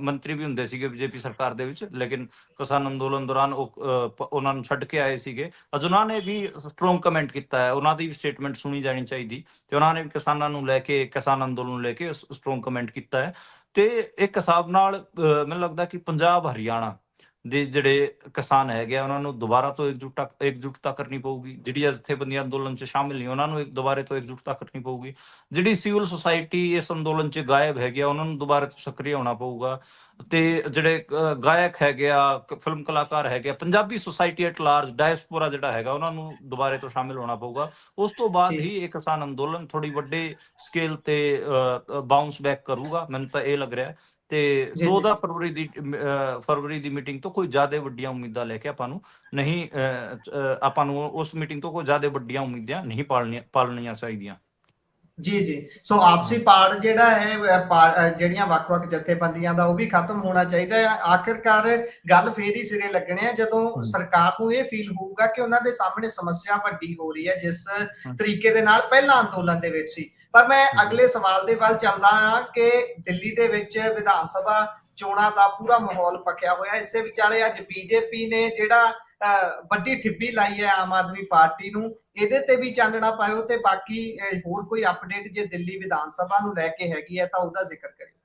ਮੰਤਰੀ ਵੀ ਹੁੰਦੇ ਸੀਗੇ ਬੀਜੇਪੀ ਸਰਕਾਰ ਦੇ ਵਿੱਚ, ਲੇਕਿਨ ਕਿਸਾਨ ਅੰਦੋਲਨ ਦੌਰਾਨ ਉਹਨਾਂ ਨੂੰ ਛੱਡ ਕੇ ਆਏ ਸੀਗੇ। ਅੱਜ ਉਹਨਾਂ ਨੇ ਵੀ ਸਟਰੋਂਗ ਕਮੈਂਟ ਕੀਤਾ ਹੈ, ਉਹਨਾਂ ਦੀ ਵੀ ਸਟੇਟਮੈਂਟ ਸੁਣੀ ਜਾਣੀ ਚਾਹੀਦੀ, ਤੇ ਉਹਨਾਂ ਨੇ ਵੀ ਕਿਸਾਨਾਂ ਨੂੰ ਲੈ ਕੇ, ਕਿਸਾਨ ਅੰਦੋਲਨ ਨੂੰ ਲੈ ਕੇ ਸਟਰੋਂਗ ਕਮੈਂਟ ਕੀਤਾ ਹੈ। ਤੇ ਇੱਕ ਹਿਸਾਬ ਨਾਲ ਮੈਨੂੰ ਲੱਗਦਾ ਕਿ ਪੰਜਾਬ ਹਰਿਆਣਾ ਦੇ ਜਿਹੜੇ ਕਿਸਾਨ ਹੈਗੇ ਆ, ਉਹਨਾਂ ਨੂੰ ਦੁਬਾਰਾ ਤੋਂ ਇਕਜੁੱਟਤਾ ਕਰਨੀ ਪਊਗੀ। ਜਿਹੜੀਆਂ ਜਥੇਬੰਦੀਆਂ ਅੰਦੋਲਨ 'ਚ ਸ਼ਾਮਿਲ ਨਹੀਂ, ਉਹਨਾਂ ਨੂੰ ਦੁਬਾਰੇ ਤੋਂ ਇਕਜੁੱਟਤਾ ਕਰਨੀ ਪਊਗੀ। ਜਿਹੜੀ ਸਿਵਲ ਸੁਸਾਇਟੀ ਇਸ ਅੰਦੋਲਨ 'ਚ ਗਾਇਬ ਹੈਗੀ ਆ, ਉਹਨਾਂ ਨੂੰ ਦੁਬਾਰਾ ਤੋਂ ਸਕਰੀय ਹੋਣਾ ਪਊਗਾ। ਤੇ ਜਿਹੜੇ ਗਾਇਕ ਹੈਗੇ ਆ, ਫਿਲਮ ਕਲਾਕਾਰ ਹੈਗੇ ਆ, Punjabi society at large, diaspora ਜਿਹੜਾ ਹੈਗਾ, ਉਹਨਾਂ ਨੂੰ ਦੁਬਾਰੇ ਤੋਂ ਸ਼ਾਮਿਲ ਹੋਣਾ ਪਊਗਾ। ਉਸ ਤੋਂ ਬਾਅਦ ਹੀ ਇਹ ਕਿਸਾਨ ਅੰਦੋਲਨ ਥੋੜੀ ਵੱਡੇ ਸਕੇਲ ਤੇ ਬਾਉਂਸ ਬੈਕ ਕਰੂਗਾ, ਮੈਨੂੰ ਤਾਂ ਇਹ ਲੱਗ ਰਿਹਾ। ਤੇ ਜੀ ਜੀ 14 ਫਰਵਰੀ ਦੀ ਮੀਟਿੰਗ ਤੋਂ ਕੋਈ ਜ਼ਿਆਦਾ ਵੱਡੀਆਂ ਉਮੀਦਾਂ ਲੈ ਕੇ ਆਪਾਂ ਨੂੰ ਨਹੀਂ, ਆਪਾਂ ਨੂੰ ਉਸ ਮੀਟਿੰਗ ਤੋਂ ਕੋਈ ਜ਼ਿਆਦਾ ਵੱਡੀਆਂ ਉਮੀਦਾਂ ਨਹੀਂ ਪਾਲਣੀਆਂ ਚਾਹੀਦੀਆਂ। ਜੀ ਜੀ। ਸੋ ਆਪਸੀ ਪਾੜ ਜਿਹੜਾ ਹੈ, ਜਿਹੜੀਆਂ ਵੱਖ-ਵੱਖ ਜਥੇਬੰਦੀਆਂ ਦਾ, ਉਹ ਵੀ ਖਤਮ ਹੋਣਾ ਚਾਹੀਦਾ ਹੈ। ਆਖਿਰਕਾਰ ਗੱਲ ਫੇਰ ਹੀ ਸਿਰੇ ਲੱਗਣੇ ਆ ਜਦੋਂ ਸਰਕਾਰ ਨੂੰ ਇਹ ਫੀਲ ਹੋਊਗਾ ਕਿ ਉਹਨਾਂ ਦੇ ਸਾਹਮਣੇ ਸਮੱਸਿਆ ਵੱਡੀ ਹੋ ਰਹੀ ਹੈ, ਜਿਸ ਤਰੀਕੇ ਦੇ ਨਾਲ ਪਹਿਲਾਂ ਅੰਦੋਲਨ ਦੇ ਵਿੱਚ ਸੀ। ਪਰ ਮੈਂ ਅਗਲੇ ਸਵਾਲ ਦੇ ਵੱਲ ਚੱਲਦਾ ਹਾਂ ਕਿ ਦਿੱਲੀ ਦੇ ਵਿੱਚ ਵਿਧਾਨ ਸਭਾ ਚੋਣਾਂ ਦਾ ਪੂਰਾ ਮਾਹੌਲ ਪੱਕਿਆ ਹੋਇਆ। ਇਸੇ ਵਿਚਾਲੇ ਅੱਜ ਬੀਜੇਪੀ ਨੇ ਜਿਹੜਾ ਵੱਡੀ ਠਿੱਪੀ ਲਾਈ ਹੈ ਆਮ ਆਦਮੀ ਪਾਰਟੀ ਨੂੰ, ਇਹਦੇ ਤੇ ਵੀ ਚਾਨਣਾ ਪਾਇਓ, ਤੇ ਬਾਕੀ ਹੋਰ ਕੋਈ ਅਪਡੇਟ ਜੇ ਦਿੱਲੀ ਵਿਧਾਨ ਸਭਾ ਨੂੰ ਲੈ ਕੇ ਹੈਗੀ ਹੈ ਤਾਂ ਉਹਦਾ ਜ਼ਿਕਰ ਕਰਿਓ।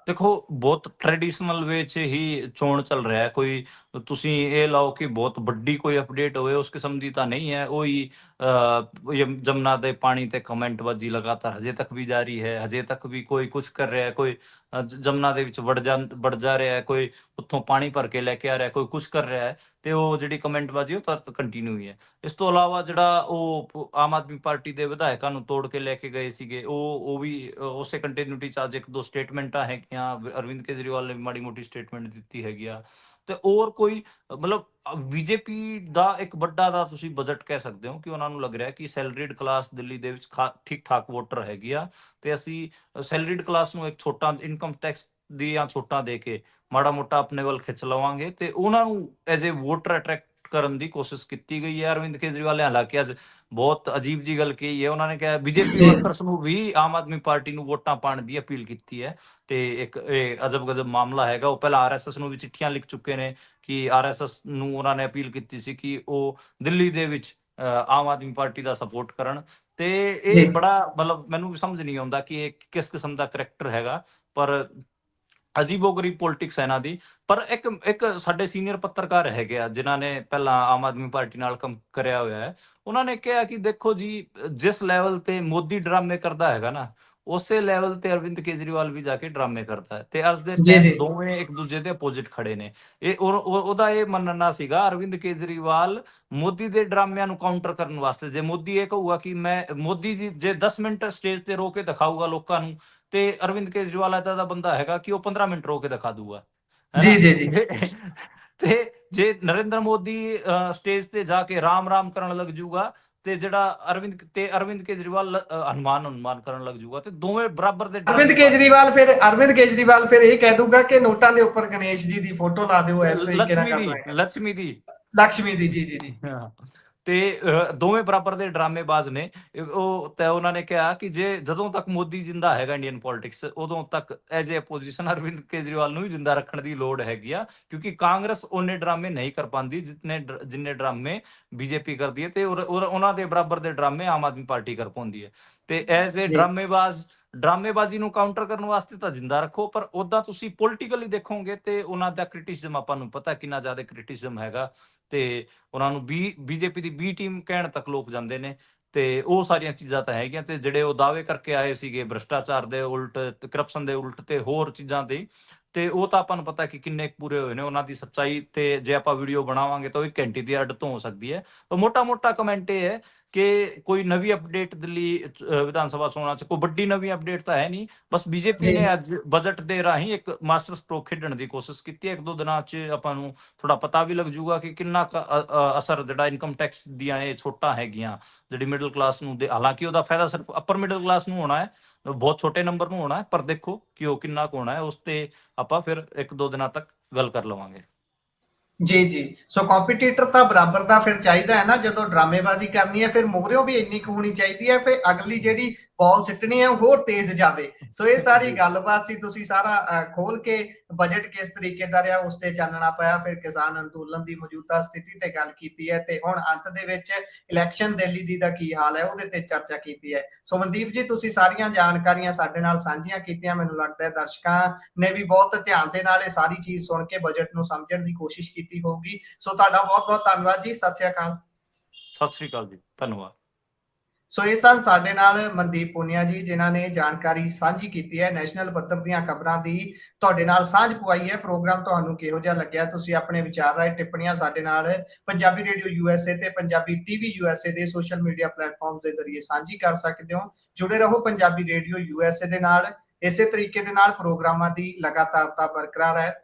ਦੇਖੋ, ਬਹੁਤ ਟ੍ਰੈਡੀਸ਼ਨਲ ਵੇ 'ਚ ਹੀ ਚੋਣ ਚੱਲ ਰਿਹਾ ਹੈ। ਕੋਈ ਤੁਸੀਂ ਇਹ ਲਾਓ ਕਿ ਬਹੁਤ ਵੱਡੀ ਕੋਈ ਅਪਡੇਟ ਹੋਵੇ, ਉਸ ਕਿਸਮ ਦੀ ਤਾਂ ਨਹੀਂ ਹੈ। ਉਹੀ ਜਮਨਾ ਦੇ ਪਾਣੀ ਤੇ ਕਮੈਂਟਬਾਜ਼ੀ ਲਗਾਤਾਰ ਹਜੇ ਤੱਕ ਵੀ ਜਾਰੀ ਹੈ। ਹਜੇ ਤੱਕ ਵੀ ਕੋਈ ਕੁਝ ਕਰ ਰਿਹਾ, ਕੋਈ ਜਮਨਾ ਦੇ ਵਿੱਚ ਵੜ ਜਾ ਰਿਹਾ ਹੈ, ਕੋਈ ਉੱਥੋਂ ਪਾਣੀ ਭਰ ਕੇ ਲੈ ਕੇ ਆ ਰਿਹਾ, ਕੋਈ ਕੁਝ ਕਰ ਰਿਹਾ ਹੈ, ਤੇ ਉਹ ਜਿਹੜੀ ਕਮੈਂਟਬਾਜ਼ੀ ਉਹ ਤਾਂ ਕੰਟੀਨਿਊ ਹੀ ਹੈ। ਇਸ ਤੋਂ ਇਲਾਵਾ ਜਿਹੜਾ ਉਹ ਆਮ ਆਦਮੀ ਪਾਰਟੀ ਦੇ ਵਿਧਾਇਕਾਂ ਨੂੰ ਤੋੜ ਕੇ ਲੈ ਕੇ ਗਏ ਸੀਗੇ, ਉਹ ਵੀ ਉਸੇ ਕੰਟੀਨਿਊਟੀ 'ਚ ਅੱਜ ਇੱਕ ਦੋ ਸਟੇਟਮੈਂਟਾਂ ਹੈਗੀਆਂ। ਅਰਵਿੰਦ ਕੇਜਰੀਵਾਲ ਨੇ ਵੀ ਮਾੜੀ ਮੋਟੀ ਸਟੇਟਮੈਂਟ ਦਿੱਤੀ ਹੈਗੀ ਆ। ਤੇ ਹੋਰ ਕੋਈ ਮਤਲਬ ਬੀਜੇਪੀ ਦਾ ਇੱਕ ਵੱਡਾ ਦਾ ਤੁਸੀਂ ਬਜਟ ਕਹਿ ਸਕਦੇ ਹੋ ਕਿ ਉਹਨਾਂ ਨੂੰ ਲੱਗ ਰਿਹਾ ਕਿ ਸੈਲਰੀਡ ਕਲਾਸ ਦਿੱਲੀ ਦੇ ਵਿੱਚ ਠੀਕ ਠਾਕ ਵੋਟਰ ਹੈਗੀ ਆ, ਤੇ ਅਸੀਂ ਸੈਲਰੀਡ ਕਲਾਸ ਨੂੰ ਇੱਕ ਛੋਟਾ ਇਨਕਮ ਟੈਕਸ ਦੀਆਂ ਛੋਟਾਂ ਦੇ ਕੇ ਮਾੜਾ ਮੋਟਾ ਆਪਣੇ ਵੱਲ ਖਿੱਚ ਲਵਾਂਗੇ, ਤੇ ਉਹਨਾਂ ਨੂੰ ਐਜ਼ ਏ ਵੋਟਰ ਅਟਰੈਕਟ ਕਰਨ ਦੀ ਕੋਸ਼ਿਸ਼ ਕੀਤੀ ਗਈ ਹੈ ਅਰਵਿੰਦ ਕੇਜਰੀਵਾਲ ਨੇ। ਹਾਲਾਂਕਿ ਅੱਜ ਬਹੁਤ ਅਜੀਬ ਜੀ ਗੱਲ ਕਹੀ ਹੈ, ਉਹਨਾਂ ਨੇ ਕਿਹਾ ਬੀਜੇਪੀ ਵਰਕਰਸ ਨੂੰ ਵੀ ਆਮ ਆਦਮੀ ਪਾਰਟੀ ਨੂੰ ਵੋਟਾਂ ਪਾਉਣ ਦੀ ਅਪੀਲ ਕੀਤੀ ਹੈ। ਤੇ ਇੱਕ ਇਹ ਅਜਬ ਗਜਬ ਮਾਮਲਾ ਹੈਗਾ। ਉਹ ਪਹਿਲਾਂ ਆਰਐਸਐਸ ਨੂੰ ਵੀ ਚਿੱਠੀਆਂ ਲਿਖ ਚੁੱਕੇ ਨੇ ਕਿ ਆਰਐਸਐਸ ਨੂੰ ਉਹਨਾਂ ਨੇ ਅਪੀਲ ਕੀਤੀ ਸੀ ਕਿ ਉਹ ਦਿੱਲੀ ਦੇ ਵਿੱਚ ਆਮ ਆਦਮੀ ਪਾਰਟੀ ਦਾ ਸਪੋਰਟ ਕਰਨ। ਤੇ ਇਹ ਬੜਾ ਮਤਲਬ ਮੈਨੂੰ ਵੀ ਸਮਝ ਨਹੀਂ ਆਉਂਦਾ ਕਿ ਇਹ ਕਿਸ ਕਿਸਮ ਦਾ ਕਰੈਕਟਰ ਹੈਗਾ, ਪਰ ਅਜੀਬੋ-ਗਰੀਬ ਪੋਲਿਟਿਕਸ ਹੈ ਇਹਨਾਂ ਦੀ। ਪਰ ਇੱਕ ਸਾਡੇ ਸੀਨੀਅਰ ਪੱਤਰਕਾਰ ਹੈਗੇ ਆ ਜਿਨ੍ਹਾਂ ਨੇ ਪਹਿਲਾਂ ਆਮ ਆਦਮੀ ਪਾਰਟੀ ਨਾਲ ਕੰਮ ਕਰਿਆ ਹੋਇਆ ਹੈ। ਉਹਨਾਂ ਨੇ ਕਿਹਾ ਕਿ ਦੇਖੋ ਜੀ, ਜਿਸ ਲੈਵਲ ਤੇ ਮੋਦੀ ਡਰਾਮੇ ਕਰਦਾ ਹੈਗਾ ਨਾ, ਉਸੇ ਲੈਵਲ ਤੇ ਅਰਵਿੰਦ ਕੇਜਰੀਵਾਲ ਵੀ ਜਾ ਕੇ ਡਰਾਮੇ ਕਰਦਾ ਹੈ। ਤੇ ਅੱਜ ਦੇ ਟਾਈਮ ਦੋਵੇਂ ਇੱਕ ਦੂਜੇ ਦੇ ਅਪੋਜ਼ਿਟ ਖੜੇ ਨੇ। ਇਹ ਉਹਦਾ ਇਹ ਮੰਨਣਾ ਸੀਗਾ ਅਰਵਿੰਦ ਕੇਜਰੀਵਾਲ ਮੋਦੀ ਦੇ ਡਰਾਮਿਆਂ ਨੂੰ ਕਾਊਂਟਰ ਕਰਨ ਵਾਸਤੇ, ਜੇ ਮੋਦੀ ਇਹ ਕਹੂਗਾ ਕਿ ਮੋਦੀ ਜੀ ਜੇ 10 ਮਿੰਟ ਸਟੇਜ ਤੇ ਰੋ ਕੇ ਦਿਖਾਊਗਾ ਲੋਕਾਂ ਨੂੰ, ਤੇ ਅਰਵਿੰਦ ਕੇਜਰੀਵਾਲ ਏਦਾਂ ਦਾ ਬੰਦਾ ਹੈਗਾ ਕਿ ਉਹ 15 ਮਿੰਟ ਰੋ ਕੇ ਦਿਖਾ ਦੂਗਾ, ਹੈ ਨਾ। ਤੇ ਜੇ ਨਰਿੰਦਰ ਮੋਦੀ ਸਟੇਜ ਤੇ ਜਾ ਕੇ ਰਾਮ ਰਾਮ ਕਰਨ ਲੱਗ ਜੂਗਾ, ਤੇ ਜਿਹੜਾ ਅਰਵਿੰਦ ਕੇਜਰੀਵਾਲ ਹਨੂਮਾਨ ਕਰਨ ਲੱਗ ਜੂਗਾ, ਤੇ ਦੋਵੇਂ ਬਰਾਬਰ ਦੇ ਅਰਵਿੰਦ ਕੇਜਰੀਵਾਲ ਫਿਰ ਇਹ ਕਹਿ ਦੂਗਾ ਕਿ ਨੋਟਾਂ ਦੇ ਉੱਪਰ ਗਣੇਸ਼ ਜੀ ਦੀ ਫੋਟੋ ਲਾ ਦਿਓ, ਇਸ ਤਰੀਕੇ ਨਾਲ ਲక్ష్ਮੀ ਦੀ ਜੀ ਜੀ ਜੀ। ਤੇ ਦੋਵੇਂ ਬਰਾਬਰ ਦੇ ਡਰਾਮੇਬਾਜ਼ ਨੇ। ਉਹ ਤੇ ਉਹਨਾਂ ਨੇ ਕਿਹਾ ਕਿ ਜਦੋਂ ਤੱਕ ਮੋਦੀ ਜਿੰਦਾ ਹੈਗਾ ਇੰਡੀਅਨ ਪੋਲਿਟਿਕਸ, ਉਦੋਂ ਤੱਕ as a opposition Arvind Kejriwal ਨੂੰ ਵੀ ਜਿੰਦਾ ਰੱਖਣ ਦੀ ਲੋੜ ਹੈਗੀ ਆ, ਕਿਉਂਕਿ ਕਾਂਗਰਸ ਉਹਨੇ ਡਰਾਮੇ ਨਹੀਂ ਕਰ ਪਾਉਂਦੀ ਜਿੰਨੇ ਡਰਾਮੇ ਬੀਜੇਪੀ ਕਰਦੀ ਹੈ, ਤੇ ਉਹਨਾਂ ਦੇ ਬਰਾਬਰ ਦੇ ਡਰਾਮੇ ਆਮ ਆਦਮੀ ਪਾਰਟੀ ਕਰ ਪਾਉਂਦੀ ਹੈ। ਤੇ ਐਜ਼ ਏ ਡਰਾਮੇਬਾਜ਼ੀ ਨੂੰ ਕਾਊਂਟਰ ਕਰਨ ਵਾਸਤੇ ਤਾਂ ਜਿੰਦਾ ਰੱਖੋ, ਪਰ ਉਦਾਂ ਤੁਸੀਂ ਪੋਲੀਟੀਕਲੀ ਦੇਖੋਗੇ ਤੇ ਉਹਨਾਂ ਦਾ ਕ੍ਰਿਟਿਸਿਜ਼ਮ ਆਪਾਂ ਨੂੰ ਪਤਾ ਕਿੰਨਾ ਜ਼ਿਆਦਾ ਕ੍ਰਿਟਿਸਿਜ਼ਮ ਹੈਗਾ, ਤੇ ਉਹਨਾਂ ਨੂੰ ਬੀਜੇਪੀ ਦੀ ਬੀ ਟੀਮ ਕਹਿਣ ਤੱਕ ਲੋਕ ਜਾਂਦੇ ਨੇ। ਤੇ ਉਹ ਸਾਰੀਆਂ ਚੀਜ਼ਾਂ ਤਾਂ ਹੈਗੀਆਂ, ਤੇ ਜਿਹੜੇ ਉਹ ਦਾਅਵੇ ਕਰਕੇ ਆਏ ਸੀਗੇ ਭ੍ਰਿਸ਼ਟਾਚਾਰ ਦੇ ਉਲਟ, ਕਰਪਸ਼ਨ ਦੇ ਉਲਟ, ਤੇ ਹੋਰ ਚੀਜ਼ਾਂ ਦੀ ਤੇ ਉਹ ਤਾਂ ਆਪਾਂ ਨੂੰ ਪਤਾ ਕਿ ਕਿੰਨੇ ਕੁ ਪੂਰੇ ਹੋਏ ਨੇ ਉਹਨਾਂ ਦੀ ਸੱਚਾਈ, ਤੇ ਜੇ ਆਪਾਂ ਵੀਡੀਓ ਬਣਾਵਾਂਗੇ ਤਾਂ ਉਹ 1 ਘੰਟੇ ਦੀ ਅੱਡ ਤੋਂ ਹੋ ਸਕਦੀ ਹੈ। ਤਾਂ ਮੋਟਾ ਕਮੈਂਟ ਇਹ ਹੈ ਕਿ ਕੋਈ ਨਵੀਂ ਅਪਡੇਟ ਦਿੱਲੀ ਵਿਧਾਨ ਸਭਾ ਚੋਣਾਂ 'ਚ ਕੋਈ ਵੱਡੀ ਨਵੀਂ ਅਪਡੇਟ ਤਾਂ ਹੈ ਨਹੀਂ, ਬਸ ਬੀਜੇਪੀ ਜੀ ਨੇ ਅੱਜ ਬਜਟ ਦੇ ਰਾਹੀਂ ਇੱਕ ਮਾਸਟਰ ਸਟ੍ਰੋਕ ਖੇਡਣ ਦੀ ਕੋਸ਼ਿਸ਼ ਕੀਤੀ ਹੈ। 1-2 ਦਿਨਾਂ 'ਚ ਆਪਾਂ ਨੂੰ ਥੋੜਾ ਪਤਾ ਵੀ ਲੱਗ ਜੂਗਾ ਕਿ ਕਿੰਨਾ ਅਸਰ ਜਿਹੜਾ ਇਨਕਮ ਟੈਕਸ ਦੀਆਂ ਇਹ ਛੋਟਾਂ ਹੈਗੀਆਂ ਜਿਹੜੀ ਮਿਡਲ ਕਲਾਸ ਨੂੰ ਦੇ, ਹਾਲਾਂਕਿ ਉਹਦਾ ਫਾਇਦਾ ਸਿਰਫ ਅਪਰ ਮਿਡਲ ਕਲਾਸ ਨੂੰ ਹੋਣਾ ਹੈ, ਬਹੁਤ ਛੋਟੇ ਨੰਬਰ ਨੂੰ ਹੋਣਾ ਹੈ, ਪਰ ਦੇਖੋ ਕਿ ਉਹ ਕਿੰਨਾ ਕੁ ਹੋਣਾ ਹੈ, ਉਸ ਤੇ ਆਪਾਂ ਫਿਰ 1-2 ਦਿਨਾਂ ਤੱਕ ਗੱਲ ਕਰ ਲਵਾਂਗੇ। ਜੀ ਸੋ ਕੰਪੀਟੀਟਰ ਤਾਂ ਬਰਾਬਰ ਦਾ ਫਿਰ ਚਾਹੀਦਾ ਹੈ ਨਾ, ਜਦੋਂ ਡਰਾਮੇਬਾਜ਼ੀ ਕਰਨੀ ਹੈ ਫਿਰ ਮੋਹਰਿਓ ਵੀ ਇੰਨੀ ਕੁ ਹੋਣੀ ਚਾਹੀਦੀ ਹੈ, ਫਿਰ ਅਗਲੀ ਜਿਹੜੀ ਬਾਲ ਸਿੱਟਣੀ ਹੈ ਉਹ ਹੋਰ ਤੇਜ਼ ਜਾਵੇ। ਸੋ ਇਹ ਸਾਰੀ ਗੱਲਬਾਤ ਸੀ, ਤੁਸੀਂ ਸਾਰਾ ਖੋਲ ਕੇ ਬਜਟ ਕਿਸ ਤਰੀਕੇ ਦਾ ਰਿਹਾ ਉਸ ਤੇ ਚਾਨਣਾ ਪਾਇਆ, ਫਿਰ ਕਿਸਾਨ ਅੰਦੋਲਨ ਦੀ ਮੌਜੂਦਾ ਸਥਿਤੀ ਤੇ ਗੱਲ ਕੀਤੀ ਹੈ, ਤੇ ਹੁਣ ਅੰਤ ਦੇ ਵਿੱਚ ਇਲੈਕਸ਼ਨ ਦਿੱਲੀ ਦੀ ਦਾ ਕੀ ਹਾਲ ਹੈ ਉਹਦੇ ਤੇ ਚਰਚਾ ਕੀਤੀ ਹੈ। ਸੋ ਮਨਦੀਪ ਜੀ, ਤੁਸੀਂ ਸਾਰੀਆਂ ਜਾਣਕਾਰੀਆਂ ਸਾਡੇ ਨਾਲ ਸਾਂਝੀਆਂ ਕੀਤੀਆਂ। ਮੈਨੂੰ ਲੱਗਦਾ ਹੈ ਦਰਸ਼ਕਾਂ ਨੇ ਵੀ ਬਹੁਤ ਧਿਆਨ ਦੇ ਨਾਲ ਇਹ ਸਾਰੀ ਚੀਜ਼ ਸੁਣ ਕੇ ਬਜਟ ਨੂੰ ਸਮਝਣ ਦੀ ਕੋਸ਼ਿਸ਼ ਕੀਤੀ ਹੋਊਗੀ। ਸੋ ਤੁਹਾਡਾ ਬਹੁਤ ਬਹੁਤ ਧੰਨਵਾਦ ਜੀ। ਸਤਿ ਸ਼੍ਰੀ ਅਕਾਲ। ਸਤਿ ਸ੍ਰੀ ਅਕਾਲ ਜੀ, ਧੰਨਵਾਦ। ਸੋ ਇਹ ਸਨ ਸਾਡੇ ਨਾਲ ਮਨਦੀਪ ਪੁਨੀਆ ਜੀ, ਜਿਨ੍ਹਾਂ ਨੇ ਜਾਣਕਾਰੀ ਸਾਂਝੀ ਕੀਤੀ ਹੈ, ਨੈਸ਼ਨਲ ਪੱਧਰ ਦੀਆਂ ਖਬਰਾਂ ਦੀ ਤੁਹਾਡੇ ਨਾਲ ਸਾਂਝ ਪਵਾਈ ਹੈ। ਪ੍ਰੋਗਰਾਮ ਤੁਹਾਨੂੰ ਕਿਹੋ ਜਿਹਾ ਲੱਗਿਆ, ਤੁਸੀਂ ਆਪਣੇ ਵਿਚਾਰ ਰਾਏ ਟਿੱਪਣੀਆਂ ਸਾਡੇ ਨਾਲ ਪੰਜਾਬੀ ਰੇਡੀਓ USA ਤੇ ਪੰਜਾਬੀ TV USA ਦੇ ਸੋਸ਼ਲ ਮੀਡੀਆ ਪਲੇਟਫਾਰਮ ਦੇ ਜ਼ਰੀਏ ਸਾਂਝੀ ਕਰ ਸਕਦੇ ਹੋ। ਜੁੜੇ ਰਹੋ ਪੰਜਾਬੀ ਰੇਡੀਓ USA ਦੇ ਨਾਲ। ਇਸੇ ਤਰੀਕੇ ਦੇ ਨਾਲ ਪ੍ਰੋਗਰਾਮਾਂ ਦੀ ਲਗਾਤਾਰਤਾ ਬਰਕਰਾਰ ਹੈ।